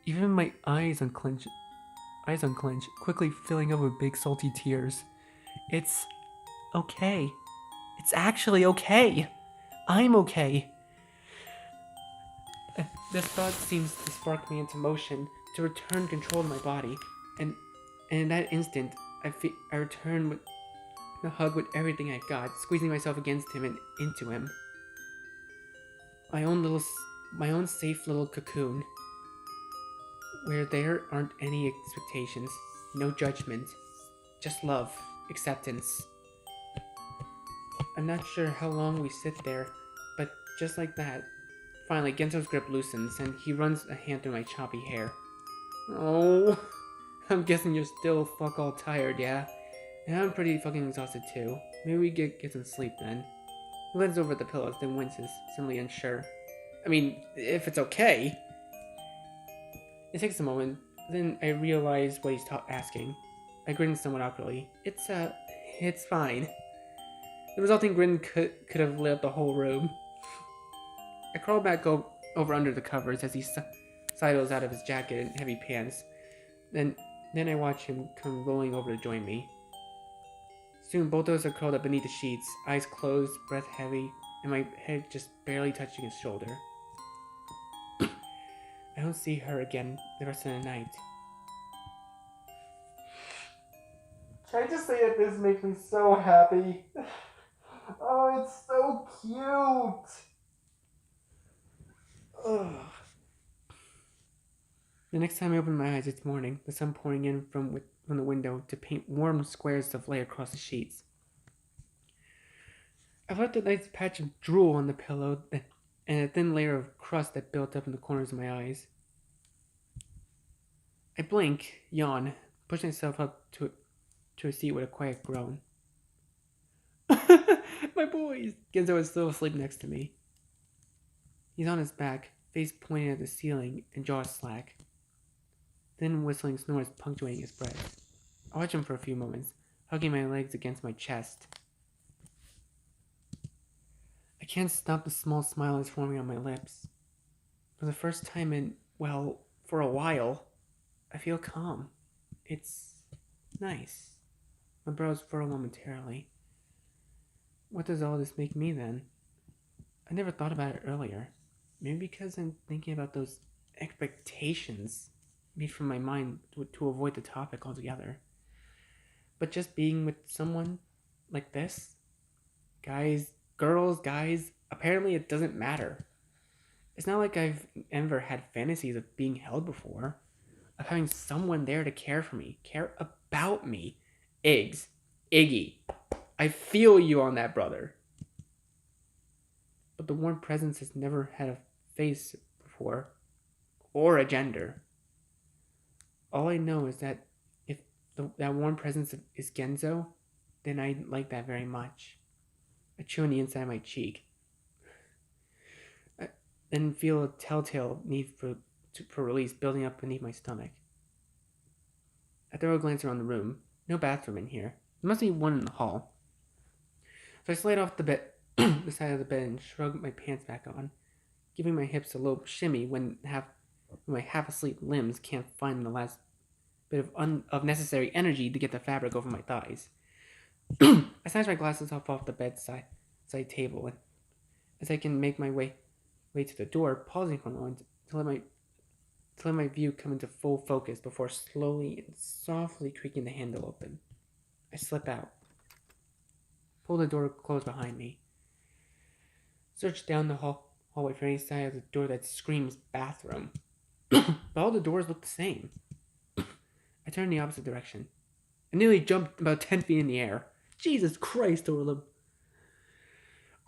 Even my eyes unclench, quickly filling up with big salty tears. It's okay. It's actually okay. I'm okay. This thought seems to spark me into motion, to return control of my body, and in that instant, I return with the hug with everything I've got, squeezing myself against him and into him. My own safe little cocoon, where there aren't any expectations, no judgment, just love, acceptance. I'm not sure how long we sit there, but just like that, finally Genzou's grip loosens and he runs a hand through my choppy hair. Oh, I'm guessing you're still fuck all tired, yeah? And I'm pretty fucking exhausted too. Maybe we get some sleep then. He leans over the pillows, then winces, simply unsure. I mean, if it's okay. It takes a moment, then I realize what he's asking. I grin somewhat awkwardly. It's fine. The resulting grin could have lit up the whole room. I crawl back over under the covers as he sidles out of his jacket and heavy pants. Then I watch him come rolling over to join me. Soon both of us are curled up beneath the sheets, eyes closed, breath heavy, and my head just barely touching his shoulder. I don't see her again the rest of the night. Can I just say that this makes me so happy? Oh, it's so cute! Ugh. The next time I open my eyes, it's morning, the sun pouring in from the window to paint warm squares of light across the sheets. I've left a nice patch of drool on the pillow and a thin layer of crust that built up in the corners of my eyes. I blink, yawn, push myself up to a seat with a quiet groan. My boys! Genzou is still asleep next to me. He's on his back, face pointing at the ceiling and jaw slack. Thin whistling snores punctuating his breath. I watch him for a few moments, hugging my legs against my chest. I can't stop the small smile that's forming on my lips. For the first time for a while, I feel calm. It's nice. My brows furrow momentarily. What does all this make me then? I never thought about it earlier. Maybe because I'm thinking about those expectations made from my mind to avoid the topic altogether. But just being with someone like this, guys, girls, guys, apparently it doesn't matter. It's not like I've ever had fantasies of being held before, of having someone there to care for me, care about me. Iggs, Iggy, I feel you on that, brother. But the warm presence has never had a face before, or a gender. All I know is that if that warm presence is Genzo, then I like that very much. I chew on the inside of my cheek, then feel a telltale need for release building up beneath my stomach. I throw a glance around the room. No bathroom in here. There must be one in the hall. So I slide off the bed, the side of the bed, and shrug my pants back on, giving my hips a little shimmy when my half-asleep limbs can't find the last bit of necessary energy to get the fabric over my thighs. I snatch my glasses off the bedside table, and as I can make my way to the door, pausing for a moment to let my view come into full focus before slowly and softly creaking the handle open. I slip out, pull the door closed behind me, search down the hallway for any side of the door that screams bathroom. But all the doors look the same. I turn in the opposite direction. I nearly jumped about 10 feet in the air. Jesus Christ, Orlam.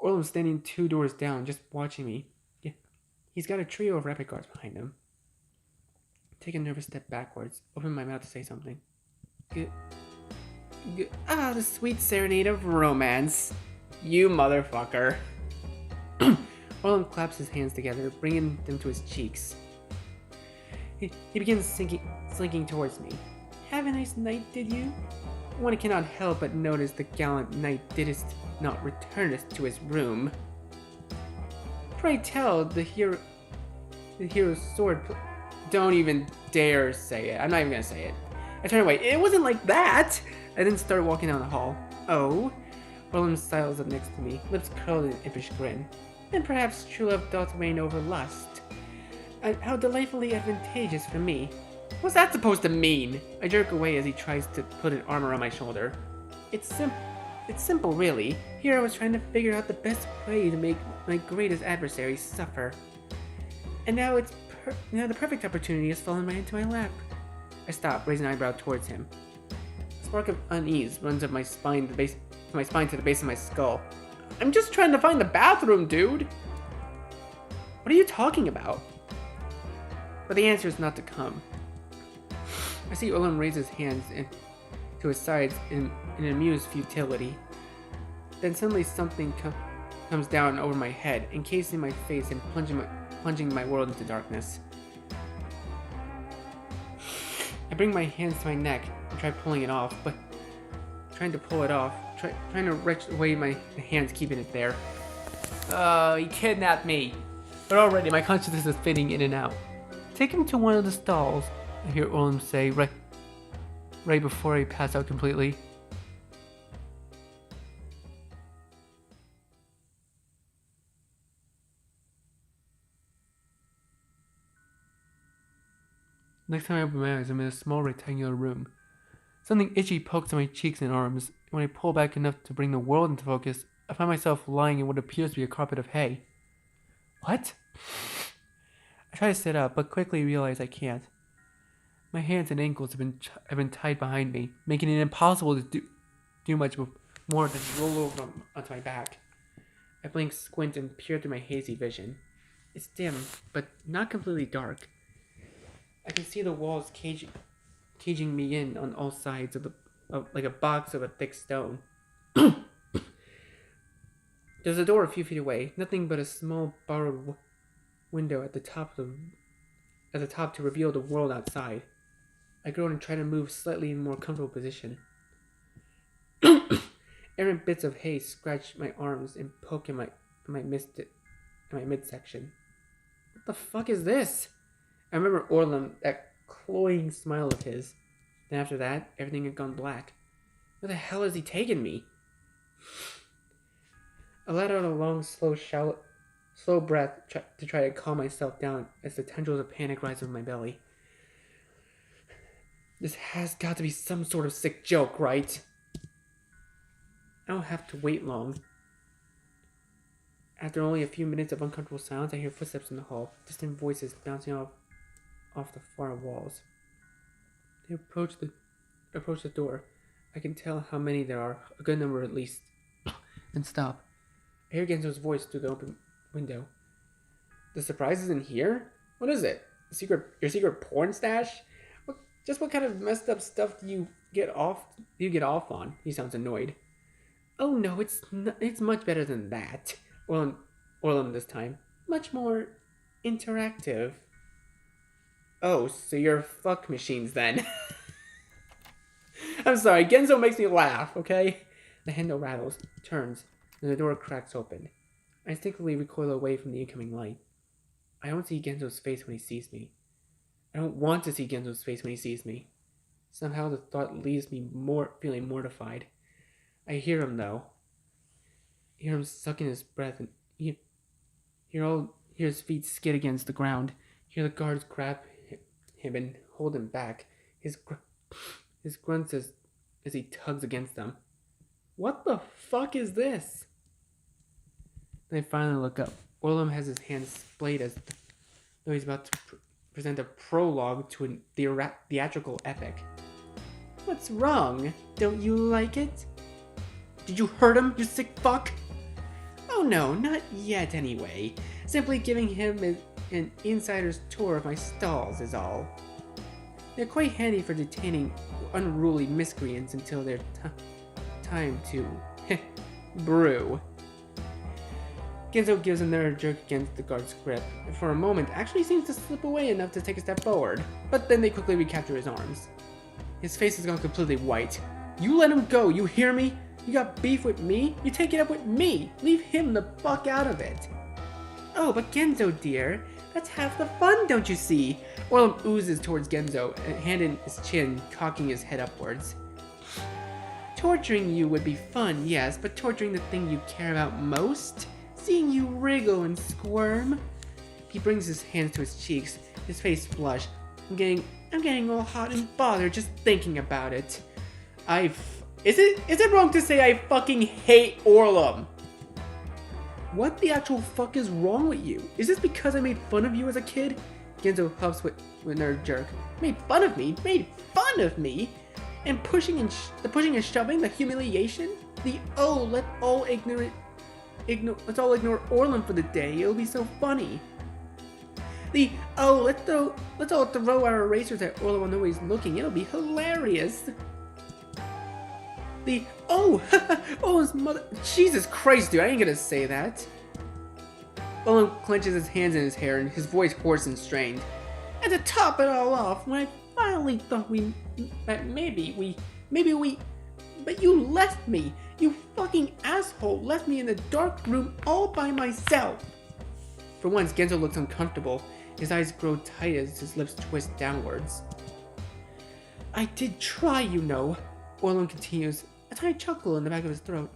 Orlam's standing 2 doors down, just watching me. Yeah, he's got a trio of rapid guards behind him. Take a nervous step backwards, open my mouth to say something. The sweet serenade of romance. You motherfucker. Orlam claps his hands together, bringing them to his cheeks. He begins slinking towards me. Have a nice night, did you? One cannot help but notice the gallant knight didst not returnest to his room. Pray tell, the hero's sword... Don't even dare say it. I'm not even gonna say it. I turn away. It wasn't like that! I then start walking down the hall. Oh? Orlam sidles up next to me, lips curled in an impish grin. And perhaps true love doth reign over lust. How delightfully advantageous for me. What's that supposed to mean? I jerk away as he tries to put an arm around my shoulder. It's simple, really. Here I was trying to figure out the best way to make my greatest adversary suffer. And now the perfect opportunity has fallen right into my lap. I stop, raising an eyebrow towards him. A spark of unease runs up my spine to the base of my skull. I'm just trying to find the bathroom, dude! What are you talking about? But the answer is not to come. I see Orlam raise his hands to his sides in amused futility. Then suddenly something comes down over my head, encasing my face and plunging my world into darkness. I bring my hands to my neck and try pulling it off, but trying to wrench away my hands, keeping it there. He kidnapped me. But already my consciousness is fading in and out. Take him to one of the stalls, I hear Orlam say right before I pass out completely. Next time I open my eyes, I'm in a small rectangular room. Something itchy pokes at my cheeks and arms, and when I pull back enough to bring the world into focus, I find myself lying in what appears to be a carpet of hay. What? I try to sit up, but quickly realize I can't. My hands and ankles have been tied behind me, making it impossible to do much more than roll over onto my back. I blink, squint, and peer through my hazy vision. It's dim, but not completely dark. I can see the walls caging me in on all sides like a box of a thick stone. There's a door a few feet away, nothing but a small borrowed window at the top to reveal the world outside. I groan and try to move slightly in a more comfortable position. Errant bits of hay scratch my arms and poke in my midsection. What the fuck is this? I remember Orlam, that cloying smile of his. Then after that, everything had gone black. Where the hell has he taken me? I let out a long, slow breath to try to calm myself down as the tendrils of panic rise in my belly. This has got to be some sort of sick joke, right? I don't have to wait long. After only a few minutes of uncomfortable silence, I hear footsteps in the hall, distant voices bouncing off the far walls. They approach the door. I can tell how many there are, a good number at least. Then stop. I hear Genzou's voice through the open window. The surprise isn't here? What is it? Your secret porn stash? What kind of messed up stuff do you get off on? He sounds annoyed. Oh no, it's much better than that. Orlam this time. Much more interactive. Oh, so you're fuck machines then. I'm sorry, Genzou makes me laugh, okay? The handle rattles, turns, and the door cracks open. I instinctively recoil away from the incoming light. I don't see Genzou's face when he sees me. I don't want to see Genzou's face when he sees me. Somehow the thought leaves me feeling mortified. I hear him though. I hear him sucking his breath and hear his feet skid against the ground. Hear the guards grab him and hold him back. His grunts as he tugs against them. What the fuck is this? Then I finally look up. Orlam has his hands splayed as though he's about to present a prologue to a theatrical epic. What's wrong? Don't you like it? Did you hurt him, you sick fuck? Oh no, not yet anyway. Simply giving him an insider's tour of my stalls is all. They're quite handy for detaining unruly miscreants until their time to brew. Genzou gives another jerk against the guard's grip, and for a moment actually seems to slip away enough to take a step forward, but then they quickly recapture his arms. His face has gone completely white. You let him go, you hear me? You got beef with me? You take it up with me! Leave him the fuck out of it! Oh, but Genzou dear, that's half the fun, don't you see? Orlam oozes towards Genzou, a hand in his chin, cocking his head upwards. Torturing you would be fun, yes, but torturing the thing you care about most? Seeing you wriggle and squirm? He brings his hands to his cheeks, his face flushed. I'm getting all hot and bothered just thinking about it. Is it wrong to say I fucking hate Orlam? What the actual fuck is wrong with you? Is this because I made fun of you as a kid? Genzou huffs with another jerk. Made fun of me? Made fun of me? And pushing and shoving, the humiliation? Let's all ignore Orlam for the day. It'll be so funny. Let's all throw our erasers at Orlam when nobody's looking. It'll be hilarious. Orlam's mother. Jesus Christ, dude! I ain't gonna say that. Orlam clenches his hands in his hair and his voice hoarse and strained. And to top it all off, when I finally thought but you left me. You fucking asshole left me in the dark room all by myself. For once, Genzou looks uncomfortable. His eyes grow tight as his lips twist downwards. I did try, you know. Orlam continues, a tiny chuckle in the back of his throat.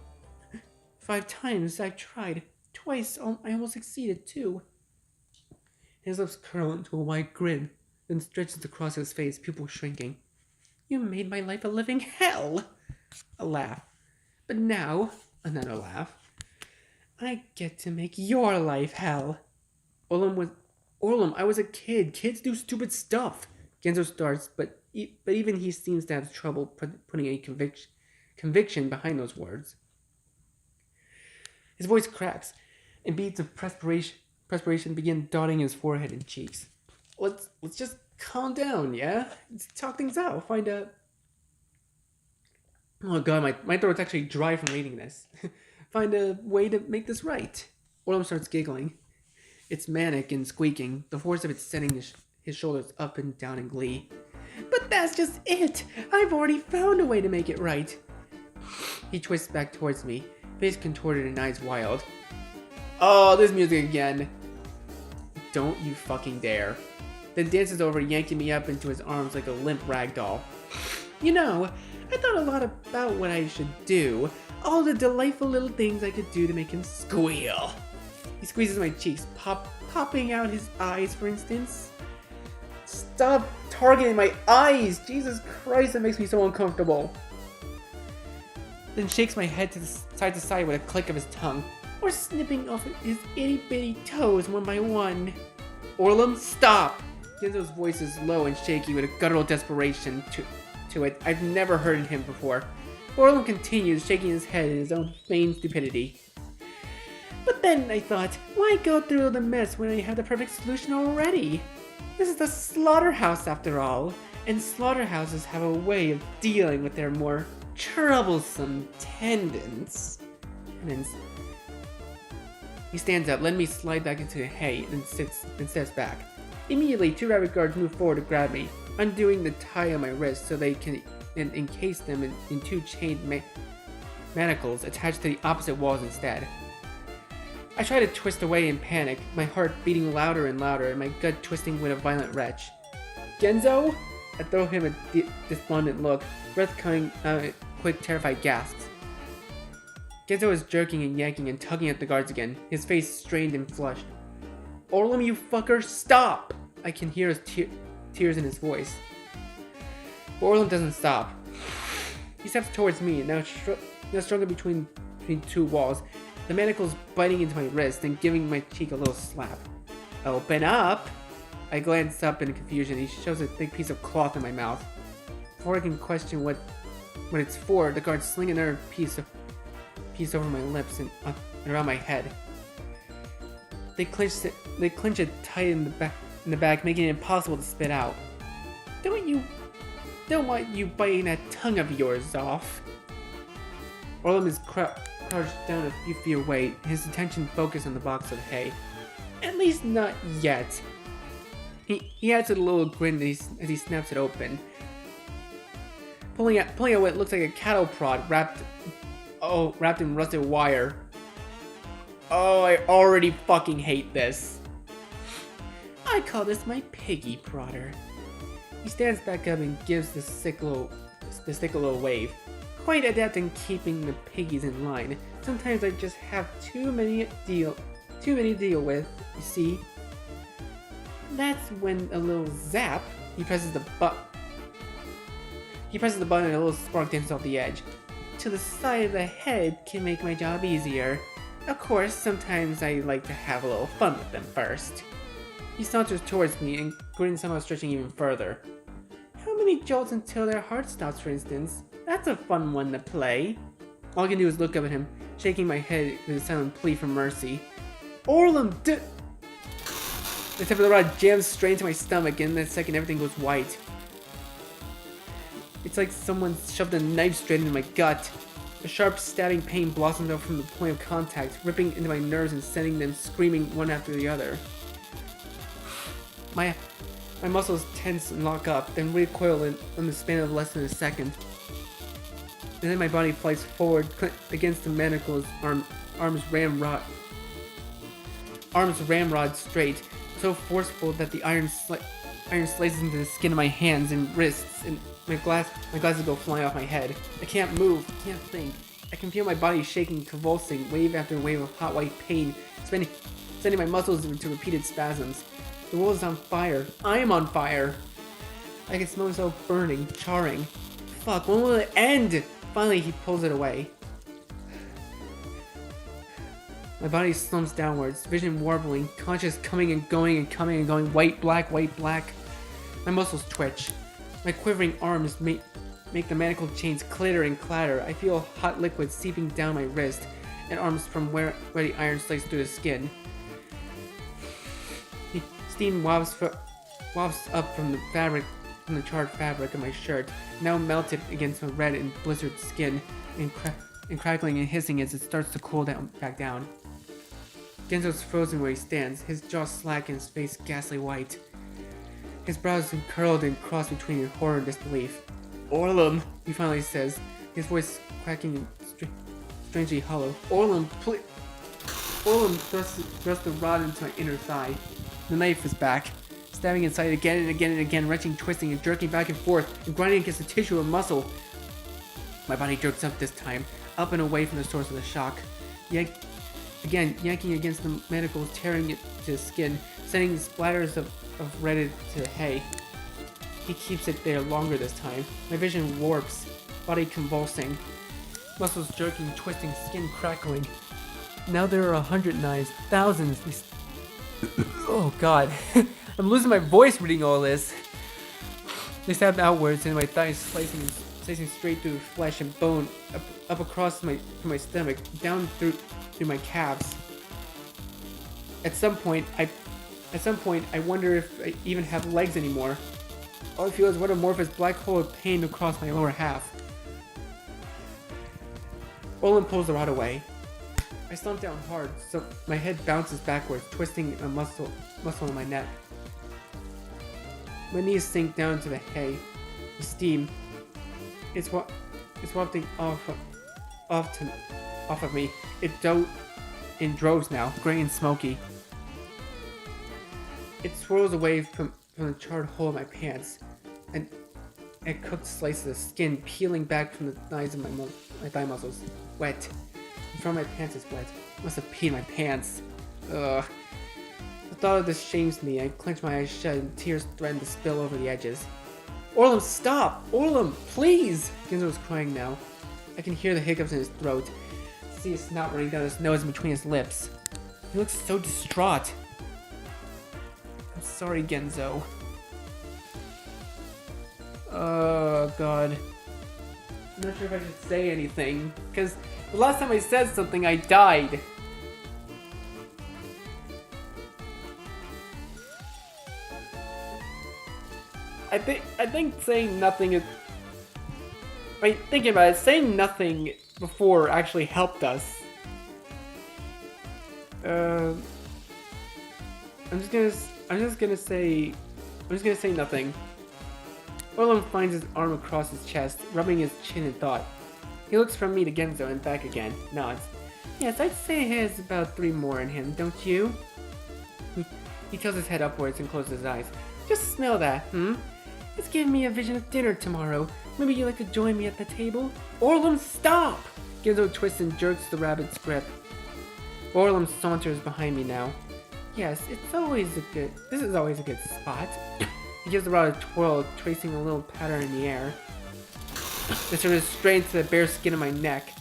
5 times I've tried. Twice I almost succeeded too. His lips curl into a wide grin, then stretches across his face, pupils shrinking. You made my life a living hell! A laugh. But now, another laugh. I get to make your life hell. Orlam, I was a kid. Kids do stupid stuff. Genzou starts, but even he seems to have trouble putting a conviction behind those words. His voice cracks, and beads of perspiration begin dotting his forehead and cheeks. Let's just calm down, yeah? Let's talk things out. Find a... Oh god, my throat's actually dry from reading this. Find a way to make this right. Orlam starts giggling. It's manic and squeaking, the force of it sending his shoulders up and down in glee. But that's just it! I've already found a way to make it right. He twists back towards me, face contorted and eyes wild. Oh, this music again. Don't you fucking dare. Then dances over, yanking me up into his arms like a limp rag doll. You know, I thought a lot about what I should do. All the delightful little things I could do to make him squeal. He squeezes my cheeks, popping out his eyes, for instance. stop targeting my eyes! Jesus Christ, that makes me so uncomfortable. Then shakes my head to side with a click of his tongue, or snipping off his itty-bitty toes one by one. Orlam, stop! Genzou's voice is low and shaky with a guttural desperation to it I've never heard in him before. Orlam continues, shaking his head in his own feigned stupidity. But then I thought, why go through the mess when I have the perfect solution already? This is the slaughterhouse after all, and slaughterhouses have a way of dealing with their more troublesome tenants. He stands up, letting me slide back into the hay, and steps back. Immediately, 2 rabbit guards move forward to grab me, undoing the tie on my wrist so they can encase them in 2 chained manacles attached to the opposite walls instead. I try to twist away in panic, my heart beating louder and louder, and my gut twisting with a violent retch. Genzou? I throw him a despondent look, breath coming out in quick, terrified gasps. Genzou is jerking and yanking and tugging at the guards again, his face strained and flushed. Orlam, you fucker, stop! I can hear his tears in his voice. But Orlam doesn't stop. He steps towards me, now struggling between 2 walls, the manacles biting into my wrist and giving my cheek a little slap. Open up! I glance up in confusion. He shoves a big piece of cloth in my mouth. Before I can question what it's for, the guards sling another piece over my lips and around my head. They clinch it tight in the back, making it impossible to spit out. Don't want you biting that tongue of yours off. Orlam is crouched down a few feet away, his attention focused on the box of hay. At least not yet. He adds a little grin as he snaps it open, pulling out what looks like a cattle prod wrapped in rusted wire. Oh, I already fucking hate this. I call this my piggy prodder. He stands back up and gives the stick a little wave. Quite adept in keeping the piggies in line. Sometimes I just have too many to deal with, you see. That's when a little zap, he presses the button and a little spark dances off the edge. To the side of the head can make my job easier. Of course, sometimes I like to have a little fun with them first. He saunters towards me and grins, somehow stretching even further. How many jolts until their heart stops, for instance? That's a fun one to play. All I can do is look up at him, shaking my head with a silent plea for mercy. Orlam, the tip of the rod jams straight into my stomach, and in that second everything goes white. It's like someone shoved a knife straight into my gut. A sharp stabbing pain blossoms out from the point of contact, ripping into my nerves and sending them screaming one after the other. My muscles tense and lock up, then recoil in the span of less than a second. And then my body flies forward against the manacles, arms ramrod straight, so forceful that the iron slices into the skin of my hands and wrists, and my glasses go flying off my head. I can't move, can't think. I can feel my body shaking, convulsing, wave after wave of hot white pain, sending my muscles into repeated spasms. The world is on fire. I am on fire. I can smell myself burning, charring. Fuck, when will it end? Finally, he pulls it away. My body slumps downwards, vision warbling, conscious coming and going and coming and going, white, black, white, black. My muscles twitch. My quivering arms make the manacle chains clitter and clatter. I feel hot liquid seeping down my wrist and arms from where the iron sliced through the skin. Steam wafts up from the charred fabric of my shirt, now melted against my red and blistered skin, and crackling and hissing as it starts to cool back down. Genzou's frozen where he stands, his jaw slack and his face ghastly white. His brows curled and crossed between horror and disbelief. Orlam, he finally says, his voice cracking and strangely hollow. Orlam, please. Orlam thrusts the rod into my inner thigh. The knife is back, stabbing inside again and again and again, wrenching, twisting, and jerking back and forth, and grinding against the tissue and muscle. My body jerks up this time, up and away from the source of the shock. Yanking against the manacles, tearing it to the skin, sending splatters of red to the hay. he keeps it there longer this time. My vision warps, body convulsing, muscles jerking, twisting, skin crackling. Now there are 100 knives, thousands. Oh god, I'm losing my voice reading all this. They stabbed outwards and my thighs slicing straight through flesh and bone, up across from my stomach, down through my calves. At some point, I wonder if I even have legs anymore. All I feel is one amorphous black hole of pain across my lower half. Orlam pulls the rod away. I slump down hard, so my head bounces backwards, twisting a muscle in my neck. My knees sink down to the hay. The steam. It's wafting off of me. It dough in droves now, gray and smoky. It swirls away from the charred hole in my pants, and cooked slices of skin peeling back from the thighs of my thigh muscles. Wet. The front of my pants is wet. Must have peed my pants. Ugh. The thought of this shames me. I clench my eyes shut and tears threaten to spill over the edges. Orlam, stop! Orlam, please! Genzou is crying now. I can hear the hiccups in his throat. See his snot running down his nose and between his lips. He looks so distraught. I'm sorry, Genzou. Oh, God. I'm not sure if I should say anything, because the last time I said something, I died. I think saying nothing is... Right, thinking about it, saying nothing before actually helped us. I'm just gonna say nothing. Orlam finds his arm across his chest, rubbing his chin in thought. He looks from me to Genzou and back again, nods. Yes, I'd say he has about 3 more in him, don't you? He tilts his head upwards and closes his eyes. Just smell that, It's giving me a vision of dinner tomorrow. Maybe you'd like to join me at the table? Orlam, stop! Genzou twists and jerks the rabbit's grip. Orlam saunters behind me now. Yes, this is always a good spot. He gives the rod a twirl, tracing a little pattern in the air. The sort of strains to the bare skin of my neck.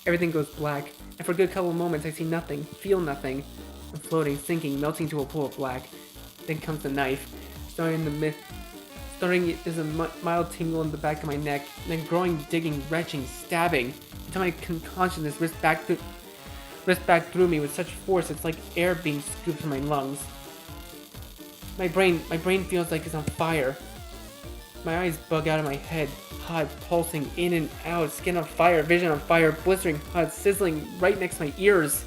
Everything goes black, and for a good couple of moments I see nothing, feel nothing. I'm floating, sinking, melting to a pool of black. Then comes the knife, starting is a mild tingle in the back of my neck, then growing, digging, retching, stabbing, until my consciousness risks back through me with such force it's like air being scooped from my lungs. My brain feels like it's on fire. My eyes bug out of my head, hot, pulsing in and out, skin on fire, vision on fire, blistering hot, sizzling right next to my ears.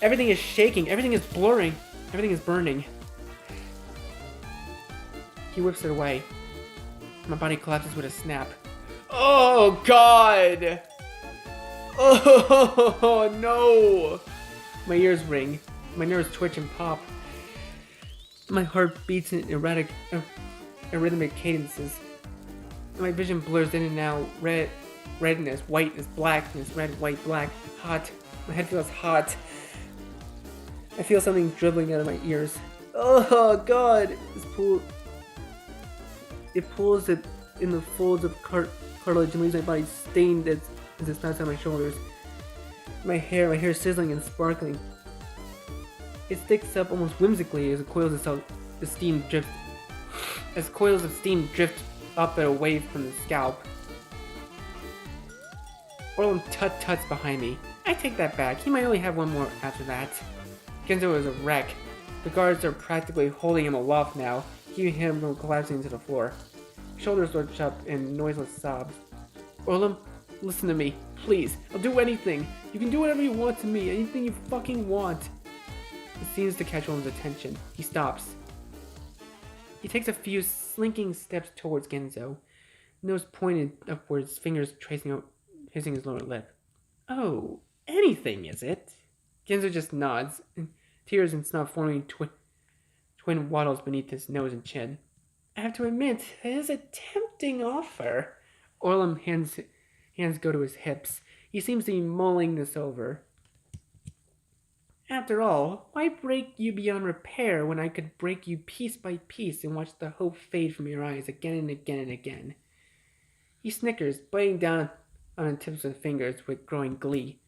Everything is shaking, everything is blurring, everything is burning. He whips it away. My body collapses with a snap. Oh, God! Oh, no! My ears ring. My nerves twitch and pop. My heart beats in erratic, arrhythmic cadences. My vision blurs in and out. Redness, whiteness, blackness, red, white, black, hot. My head feels hot. I feel something dribbling out of my ears. Oh, God! It pulls it in the folds of cartilage and leaves my body stained as it snaps on my shoulders. My hair sizzling and sparkling. It sticks up almost whimsically as coils of steam drift up and away from the scalp. Orlam tuts behind me. I take that back. He might only have one more after that. Genzou is a wreck. The guards are practically holding him aloft now, keeping him from collapsing to the floor. Shoulders lurch up in noiseless sobs. Orlam, listen to me, please. I'll do anything. You can do whatever you want to me, anything you fucking want. It seems to catch Orlam's attention. He stops. He takes a few slinking steps towards Genzou, nose pointed upwards, fingers tracing his lower lip. Oh, anything, is it? Genzou just nods, and tears and snot forming twin wattles beneath his nose and chin. I have to admit, it is a tempting offer. Orlam hands go to his hips. He seems to be mulling this over. After all, why break you beyond repair when I could break you piece by piece and watch the hope fade from your eyes again and again and again? He snickers, biting down on the tips of the fingers with growing glee,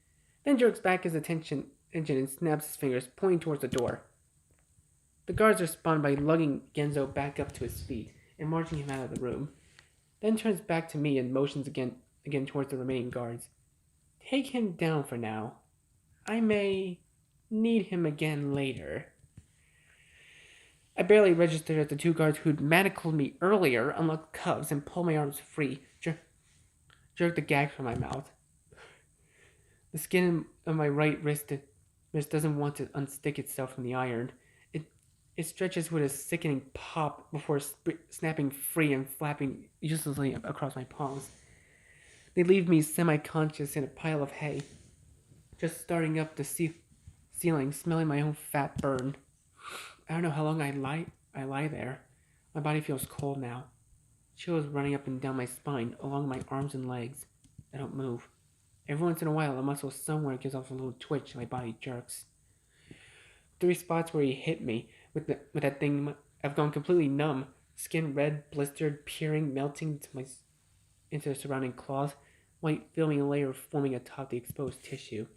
then jerks back his attention engine and snaps his fingers, pointing towards the door. The guards respond by lugging Genzou back up to his feet and marching him out of the room, then turns back to me and motions again towards the remaining guards. Take him down for now. I may need him again later. I barely registered as the two guards who'd manacled me earlier unlocked cuffs and pulled my arms free, jerked the gag from my mouth. The skin of my right wrist doesn't want to unstick itself from the iron. It stretches with a sickening pop before snapping free and flapping uselessly across my palms. They leave me semi-conscious in a pile of hay, just starting up the ceiling, smelling my own fat burn. I don't know how long I lie there. My body feels cold now. Chills running up and down my spine, along my arms and legs. I don't move. Every once in a while, a muscle somewhere gives off a little twitch and my body jerks. 3 spots where he hit me with that thing, I've gone completely numb. Skin red, blistered, peering, melting into the surrounding cloth. White filming layer forming atop the exposed tissue.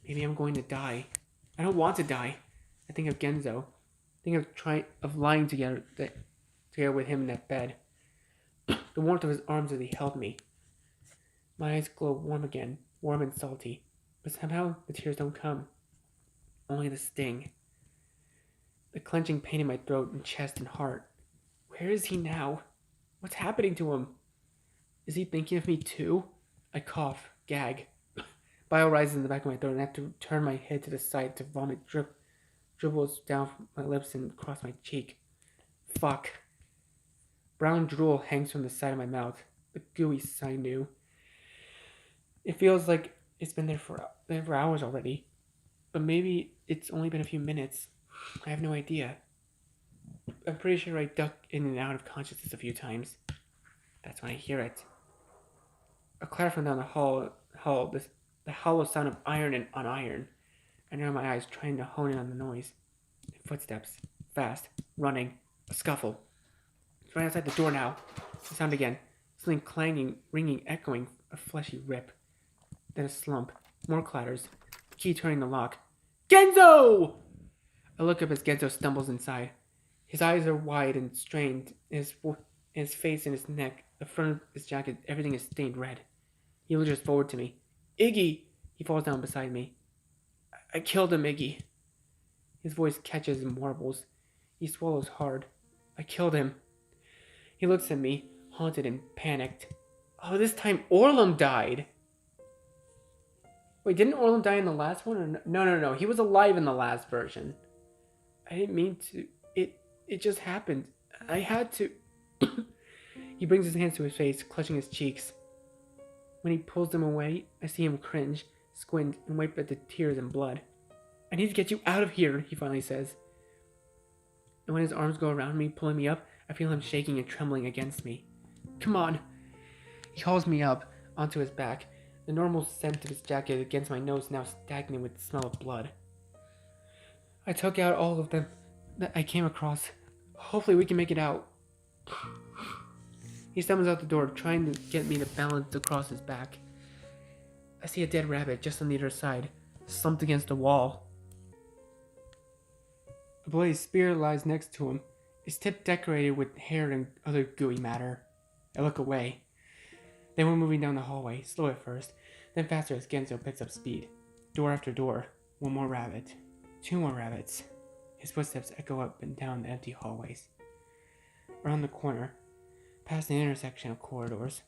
Maybe I'm going to die. I don't want to die. I think of Genzou. Think of lying together with him in that bed. The warmth of his arms as he held me. My eyes glow warm again, warm and salty. But somehow the tears don't come. Only the sting. The clenching pain in my throat and chest and heart. Where is he now? What's happening to him? Is he thinking of me too? I cough, gag. Bile rises in the back of my throat and I have to turn my head to the side to vomit dribbles down my lips and across my cheek. Fuck. Brown drool hangs from the side of my mouth, the gooey sinew. It feels like it's been there for hours already, but maybe it's only been a few minutes. I have no idea. I'm pretty sure I duck in and out of consciousness a few times. That's when I hear it. A clatter from down the hall, the hollow sound of iron on iron. I narrow my eyes, trying to hone in on the noise. Footsteps. Fast. Running. A scuffle. It's right outside the door now. The sound again. Something clanging, ringing, echoing. A fleshy rip. Then a slump. More clatters. Key turning the lock. Genzou! I look up as Genzou stumbles inside. His eyes are wide and strained. His face and his neck, the front of his jacket, everything is stained red. He lurches forward to me. Iggy! He falls down beside me. I killed him, Iggy. His voice catches and warbles. He swallows hard. I killed him. He looks at me, haunted and panicked. Oh, this time Orlam died. Wait, didn't Orlam die in the last one? Or no. He was alive in the last version. I didn't mean to. It just happened. I had to. He brings his hands to his face, clutching his cheeks. When he pulls them away, I see him cringe, squint, and wipe at the tears and blood. I need to get you out of here, he finally says. And when his arms go around me, pulling me up, I feel him shaking and trembling against me. Come on. He hauls me up onto his back, the normal scent of his jacket against my nose now stagnant with the smell of blood. I took out all of them that I came across. Hopefully we can make it out. He stumbles out the door, trying to get me to balance across his back. I see a dead rabbit just on the other side, slumped against the wall. A bloody spear lies next to him, its tip decorated with hair and other gooey matter. I look away. Then we're moving down the hallway, slow at first, then faster as Genzou picks up speed. Door after door, one more rabbit, 2 more rabbits. His footsteps echo up and down the empty hallways. Around the corner, past an intersection of corridors,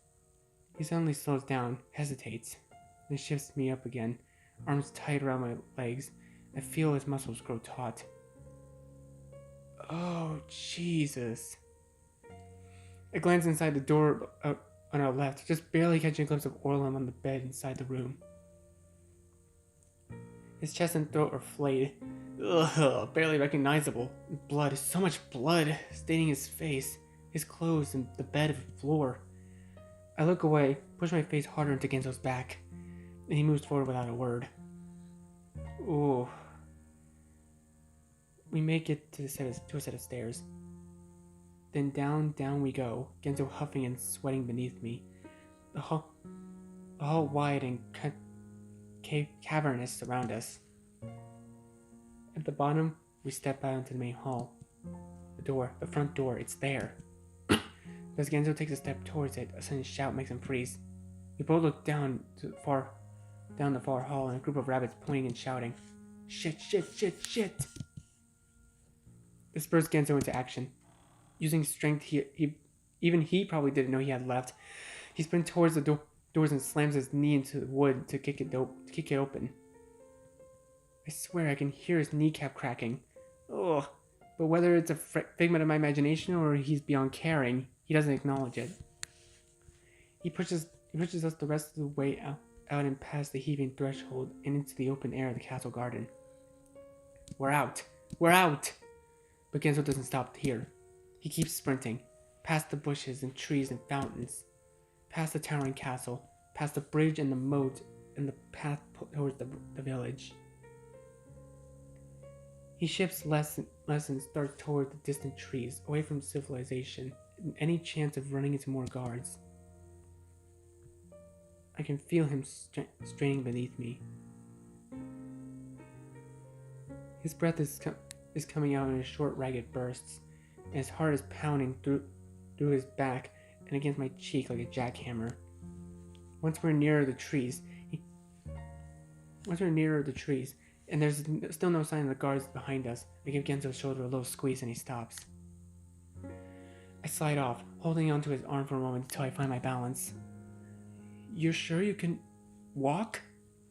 he suddenly slows down, hesitates, then shifts me up again, arms tight around my legs. I feel his muscles grow taut. Oh, Jesus. I glance inside the door on our left, just barely catching a glimpse of Orlam on the bed inside the room. His chest and throat are flayed. Ugh, barely recognizable. Blood, so much blood, staining his face, his clothes, and the bed and floor. I look away, push my face harder into Genzou's back, and he moves forward without a word. Ooh, We make it to a set of stairs. Then down we go, Genzo huffing and sweating beneath me. The hall wide and cavernous around us. At the bottom, we step out into the main hall. The front door, it's there. As Genzo takes a step towards it, a sudden shout makes him freeze. We both look down the far hall, and a group of rabbits pointing and shouting, "Shit, shit, shit, shit!" This spurs Genzo into action. Using strength even he probably didn't know he had left. He sprints towards the doors and slams his knee into the wood to kick it open. I swear I can hear his kneecap cracking. Ugh. But whether it's a figment of my imagination or he's beyond caring, he doesn't acknowledge it. He pushes us the rest of the way out and past the heaving threshold and into the open air of the castle garden. We're out! We're out! But Genzo doesn't stop here. He keeps sprinting, past the bushes and trees and fountains, past the towering castle, past the bridge and the moat, and the path towards the village. He shifts less and starts toward the distant trees, away from civilization, and any chance of running into more guards. I can feel him straining beneath me. His breath is coming out in short, ragged bursts, and his heart is pounding through his back and against my cheek like a jackhammer. Once we're nearer the trees, and there's still no sign of the guards behind us, I give Genzo's shoulder a little squeeze and he stops. I slide off, holding onto his arm for a moment until I find my balance. "You're sure you can walk?"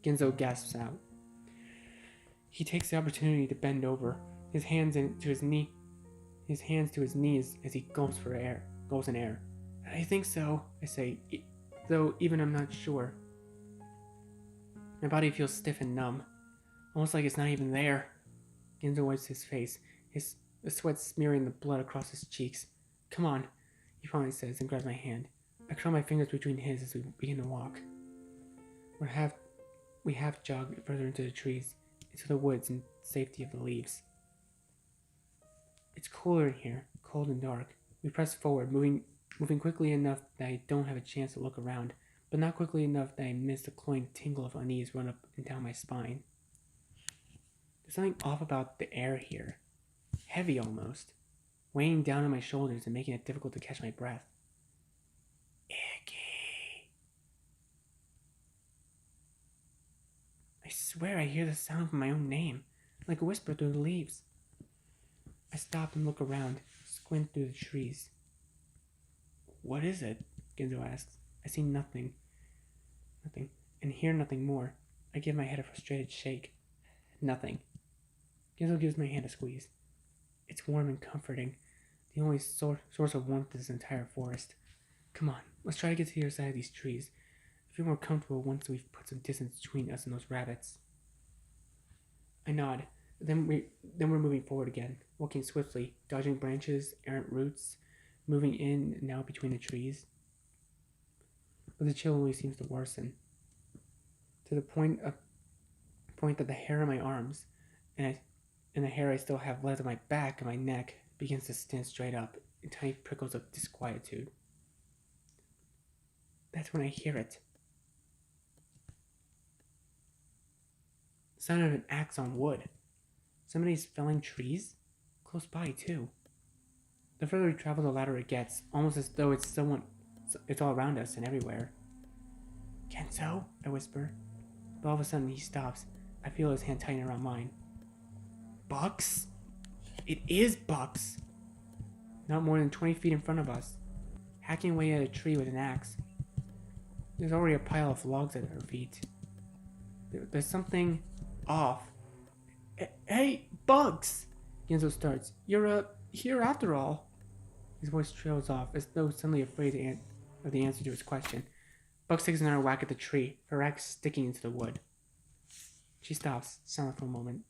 Genzo gasps out. He takes the opportunity to bend over, his hands to his knees as he gulps in air. "I think so," I say, though even I'm not sure. My body feels stiff and numb, almost like it's not even there. Genzo wipes his face, the sweat smearing the blood across his cheeks. "Come on," he finally says and grabs my hand. I curl my fingers between his as we begin to walk. We half jog further into the trees, into the woods and safety of the leaves. It's cooler in here, cold and dark. We press forward, moving quickly enough that I don't have a chance to look around, but not quickly enough that I miss the cloying tingle of unease run up and down my spine. There's something off about the air here, heavy almost, weighing down on my shoulders and making it difficult to catch my breath. Iggy. I swear I hear the sound of my own name, like a whisper through the leaves. I stop and look around, squint through the trees. "What is it?" Genzo asks. I see nothing, and hear nothing more. I give my head a frustrated shake. Nothing. Genzo gives my hand a squeeze. It's warm and comforting, the only source of warmth in this entire forest. Come on, let's try to get to the other side of these trees. I feel more comfortable once we've put some distance between us and those rabbits. I nod. Then we're moving forward again, walking swiftly, dodging branches, errant roots, moving in and out between the trees. But the chill only seems to worsen, to the point that the hair on my arms and the hair I still have left on my back and my neck begins to stand straight up in tiny prickles of disquietude. That's when I hear it. The sound of an axe on wood. Somebody's felling trees? Close by, too. The further we travel, the louder it gets, almost as though it's all around us and everywhere. "Genzo?" I whisper. But all of a sudden he stops. I feel his hand tighten around mine. "Bucks?" It is Bucks! Not more than 20 feet in front of us, hacking away at a tree with an axe. There's already a pile of logs at our feet. There's something off. "Hey, Bugs!" Genzo starts. "You're here after all." His voice trails off, as though suddenly afraid of the answer to his question. Bugs takes another whack at the tree, her axe sticking into the wood. She stops, silent for a moment,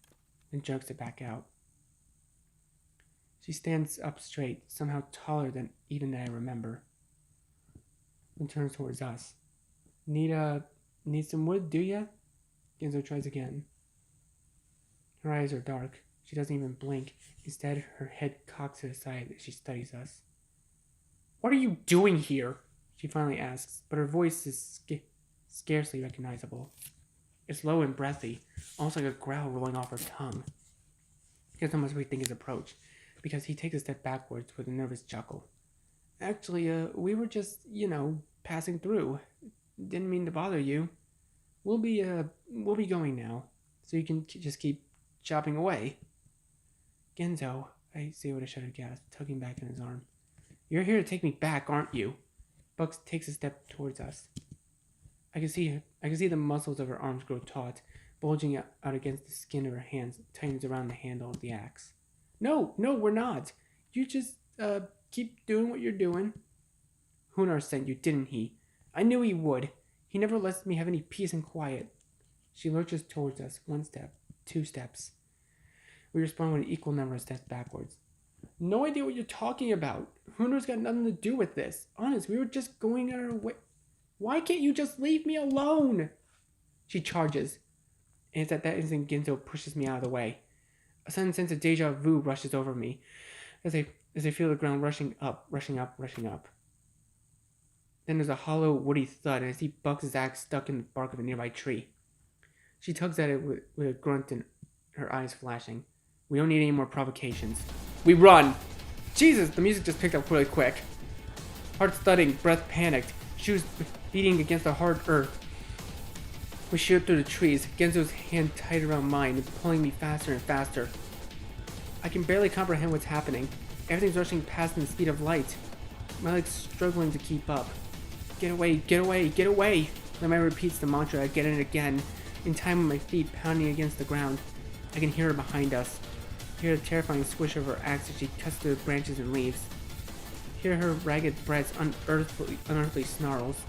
then jerks it back out. She stands up straight, somehow taller than I remember, and turns towards us. Need some wood, do ya?" Genzo tries again. Her eyes are dark, She doesn't even blink. Instead, her head cocks to the side as she studies us. What are you doing here? She finally asks, but her voice is scarcely recognizable. It's low and breathy, almost like a growl rolling off her tongue. Genzo must rethink his approach, because he takes a step backwards with a nervous chuckle. Actually, we were just, passing through. Didn't mean to bother you. We'll be going now, so you can just keep chopping away. Genzo, I say with a shuddered gasp, tugging back in his arm. You're here to take me back, aren't you? Bugs takes a step towards us. I can see the muscles of her arms grow taut, bulging out against the skin of her hands, tightens around the handle of the axe. No, we're not. You just, keep doing what you're doing. Hunar sent you, didn't he? I knew he would. He never lets me have any peace and quiet. She lurches towards us, 1 step, 2 steps. We respond with an equal number of steps backwards. No idea what you're talking about. Hunar's got nothing to do with this. Honest, we were just going our way. Why can't you just leave me alone? She charges. And it's at that instant Genzou pushes me out of the way. A sudden sense of deja vu rushes over me as I feel the ground rushing up. Then there's a hollow, woody thud, and I see Bugs' axe stuck in the bark of a nearby tree. She tugs at it with a grunt and her eyes flashing. We don't need any more provocations. We run! Jesus, the music just picked up really quick. Heart thudding, breath panicked, shoes beating against the hard earth. We shoot through the trees, Genzou's hand tight around mine and pulling me faster and faster. I can barely comprehend what's happening. Everything's rushing past in the speed of light. My legs struggling to keep up. Get away, get away, get away! My mind repeats the mantra again and again, in time with my feet pounding against the ground. I can hear her behind us. Hear the terrifying swish of her axe as she cuts through the branches and leaves. Hear her ragged breath's unearthly snarls.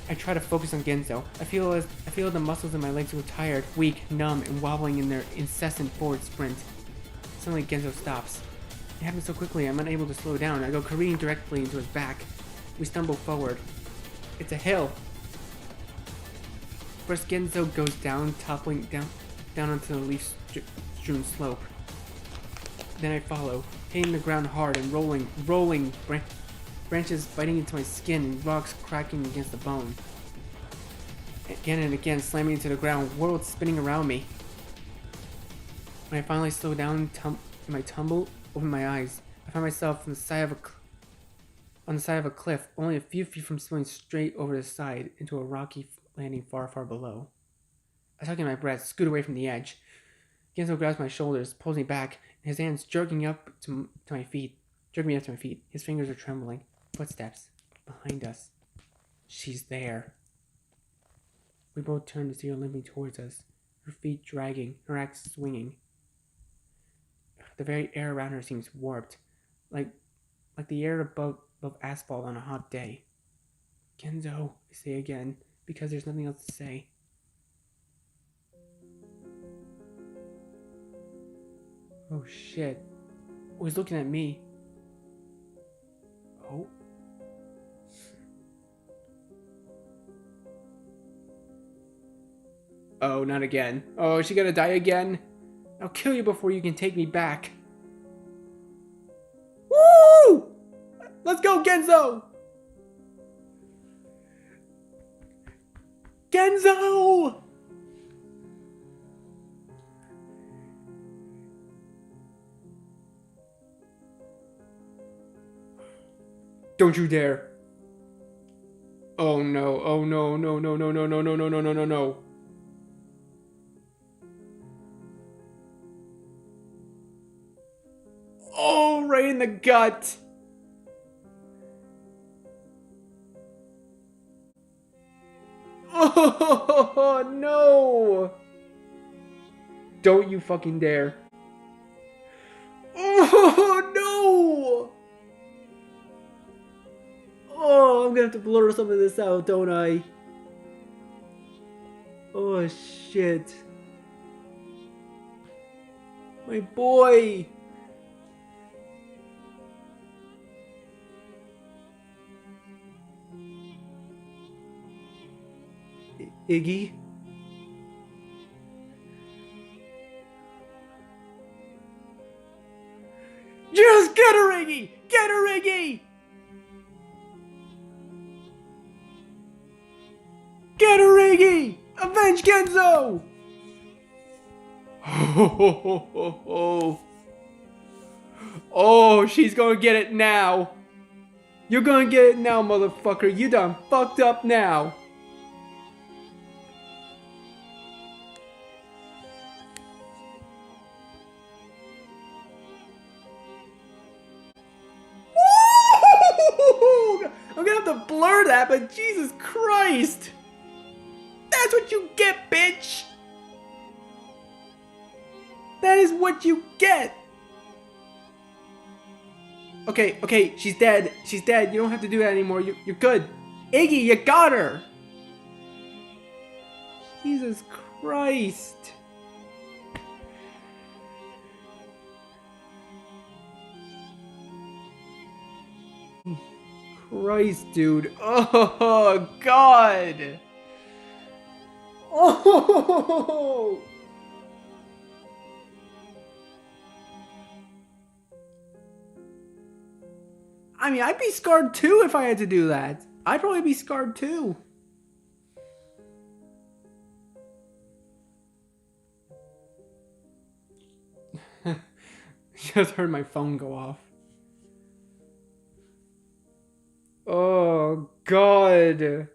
I try to focus on Genzou. I feel the muscles in my legs were tired, weak, numb, and wobbling in their incessant forward sprint. Suddenly Genzou stops. It happens so quickly I'm unable to slow down. I go careening directly into his back. We stumble forward. It's a hill. First Genzou goes down, toppling down onto the leaf-strewn slope. Then I follow, hitting the ground hard and rolling, branches biting into my skin and rocks cracking against the bone. Again and again, slamming into the ground, worlds spinning around me. When I finally slow down in my tumble, open my eyes. I find myself on the side of a cliff, only a few feet from spilling straight over the side into a rocky landing far, far below. I tuck in my breath, scoot away from the edge. Genzou grabs my shoulders, pulls me back, and his hands jerk me up to my feet. His fingers are trembling. Footsteps. Behind us. She's there. We both turn to see her limping towards us, her feet dragging, her axe swinging. The very air around her seems warped, like the air above asphalt on a hot day. Genzou, I say again, because there's nothing else to say. Oh shit. Oh, he's looking at me. Oh. Oh, not again. Oh, is she gonna die again? I'll kill you before you can take me back. Woo! Let's go, Genzou! Genzou! Don't you dare. Oh no, oh no, no, no, no, no, no, no, no, no, no, no, no. Oh, right in the gut. Oh, no. Don't you fucking dare. Oh, no. Oh, I'm gonna have to blur some of this out, don't I? Oh, shit. My boy. Iggy? Revenge, Genzo! Oh, she's gonna get it now. You're gonna get it now, motherfucker. You done fucked up now. I'm gonna have to blur that, but Jesus Christ. That's what you get, bitch. That is what you get. Okay, she's dead. She's dead. You don't have to do that anymore. You're good. Iggy, you got her. Jesus Christ. Christ, dude. Oh, God. Oh. I mean, I'd be scarred too if I had to do that. I'd probably be scarred too. Just heard my phone go off. Oh, God.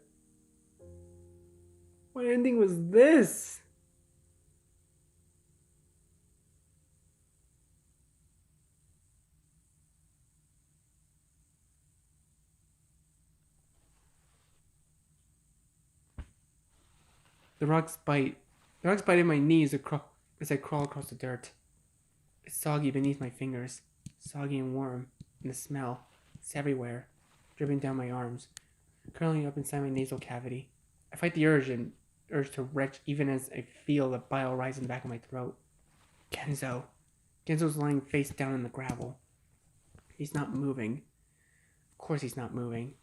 What ending was this? The rocks bite. The rocks bite in my knees as I crawl across the dirt. It's soggy beneath my fingers. Soggy and warm. And the smell. It's everywhere. Dripping down my arms. Curling up inside my nasal cavity. I fight the urge to retch even as I feel the bile rise in the back of my throat. Genzo. Genzo's lying face down in the gravel. He's not moving. Of course he's not moving.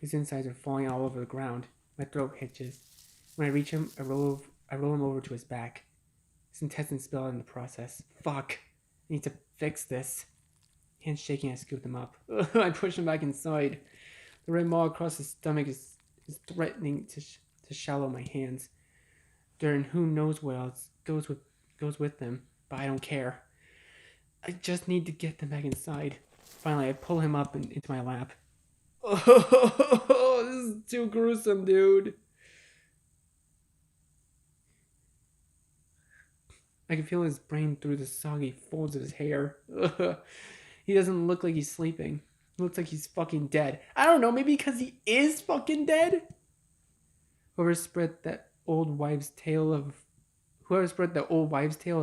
His insides are falling all over the ground. My throat hitches. When I reach him, I roll him over to his back. His intestines spill out in the process. Fuck. I need to fix this. Hands shaking, I scoop them up. I push him back inside. The red maw across his stomach is threatening to shallow my hands. During who knows what else goes with them, but I don't care. I just need to get them back inside. Finally, I pull him up into my lap. Oh, this is too gruesome, dude. I can feel his brain through the soggy folds of his hair. He doesn't look like he's sleeping. He looks like he's fucking dead. I don't know, maybe because he is fucking dead? Whoever spread the old wives' tale is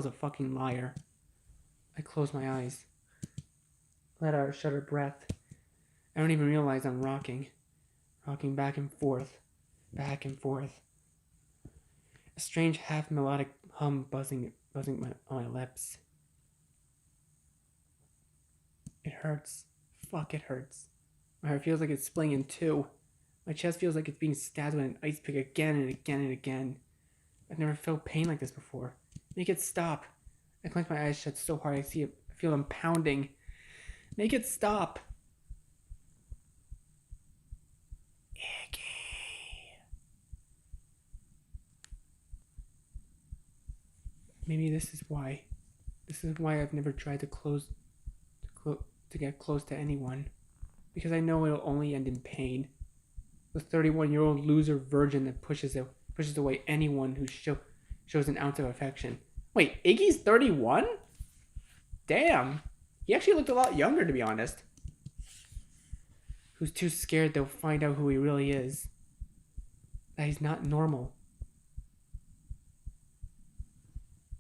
a fucking liar. I close my eyes. Let out a shuddered breath. I don't even realize I'm rocking. Rocking back and forth. Back and forth. A strange half-melodic hum buzzing on my lips. It hurts. Fuck, it hurts. My heart feels like it's splitting in two. My chest feels like it's being stabbed with an ice pick again and again and again. I've never felt pain like this before. Make it stop. I clench my eyes shut so hard I feel them pounding. Make it stop. Iggy. Maybe this is why. This is why I've never tried to get close to anyone. Because I know it'll only end in pain. The 31-year-old loser virgin that pushes away anyone who shows an ounce of affection. Wait, Iggy's 31? Damn. He actually looked a lot younger, to be honest. Who's too scared they'll find out who he really is. That he's not normal.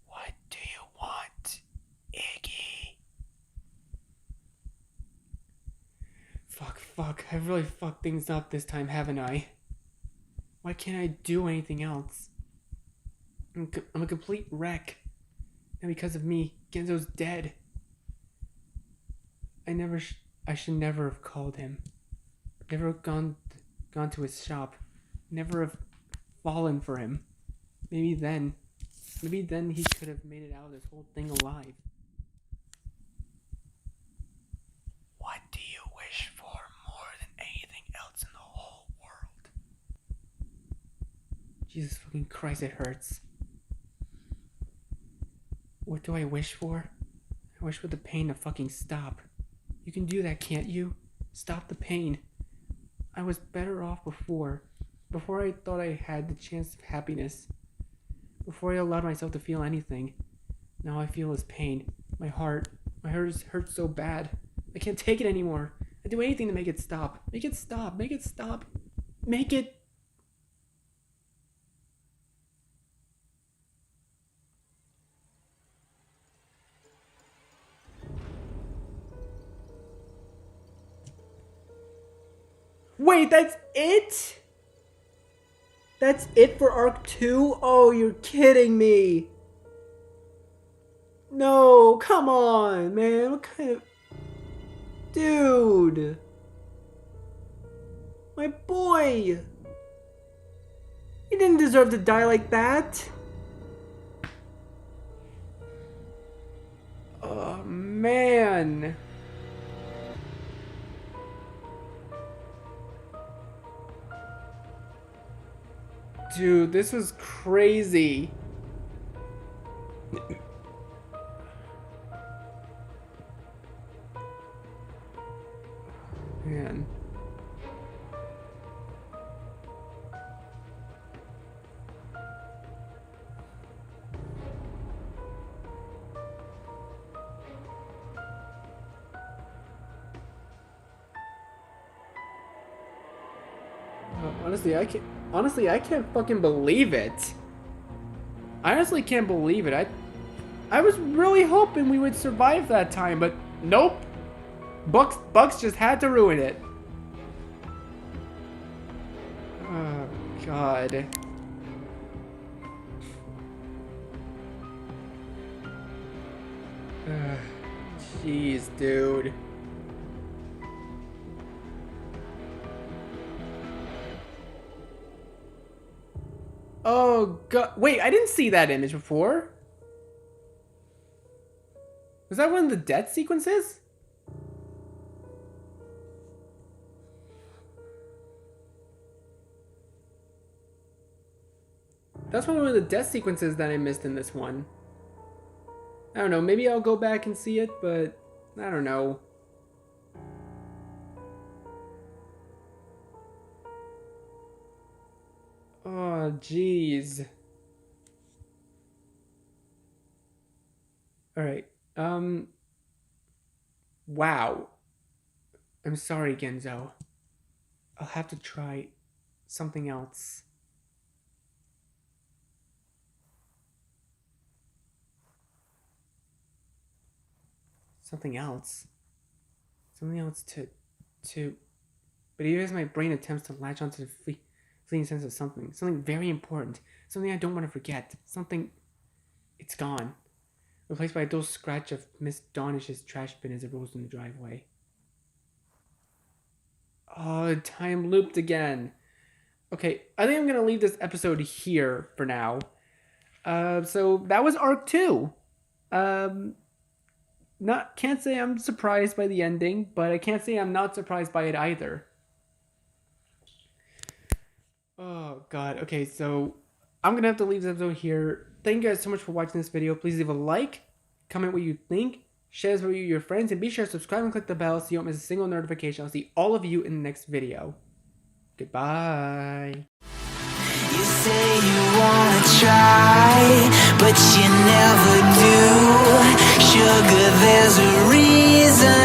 What do you want, Iggy? Fuck. I've really fucked things up this time, haven't I? Why can't I do anything else? I'm a complete wreck. And because of me, Genzo's dead. I should never have called him. Never have gone to his shop. Never have fallen for him. Maybe then he could have made it out of this whole thing alive. What do you wish for more than anything else in the whole world? Jesus fucking Christ, it hurts. What do I wish for? I wish for the pain to fucking stop. You can do that, can't you? Stop the pain. I was better off before. Before I thought I had the chance of happiness. Before I allowed myself to feel anything. Now I feel his pain. My heart hurts so bad. I can't take it anymore. I'd do anything to make it stop. Make it stop. Make it stop. Make it... Wait, that's it? That's it for Arc 2? Oh, you're kidding me. No, come on, man. What kind of... Dude. My boy. He didn't deserve to die like that. Oh, man. Dude, this was crazy. Man. Honestly, I can't fucking believe it. I honestly can't believe it. I was really hoping we would survive that time, but nope. Bugs just had to ruin it. Oh, God. Jeez, dude. Oh, God. Wait, I didn't see that image before. Was that one of the death sequences? That's one of the death sequences that I missed in this one. I don't know, maybe I'll go back and see it, but I don't know. Oh, jeez. Alright, wow. I'm sorry, Genzou. I'll have to try something else. Something else to... But even as my brain attempts to latch onto the fleeting sense of something very important, something I don't want to forget, something... It's gone. Replaced by a dull scratch of Miss Dawnish's trash bin as it rolls in the driveway. Oh, time looped again. Okay, I think I'm gonna leave this episode here for now. So that was Arc 2. Can't say I'm surprised by the ending, but I can't say I'm not surprised by it either. Oh, God. Okay, so I'm gonna have to leave this episode here. Thank you guys so much for watching this video. Please leave a like, comment what you think, share this video with your friends, and be sure to subscribe and click the bell so you don't miss a single notification. I'll see all of you in the next video. Goodbye. You say you wanna try, but you never do. Sugar, there's a reason.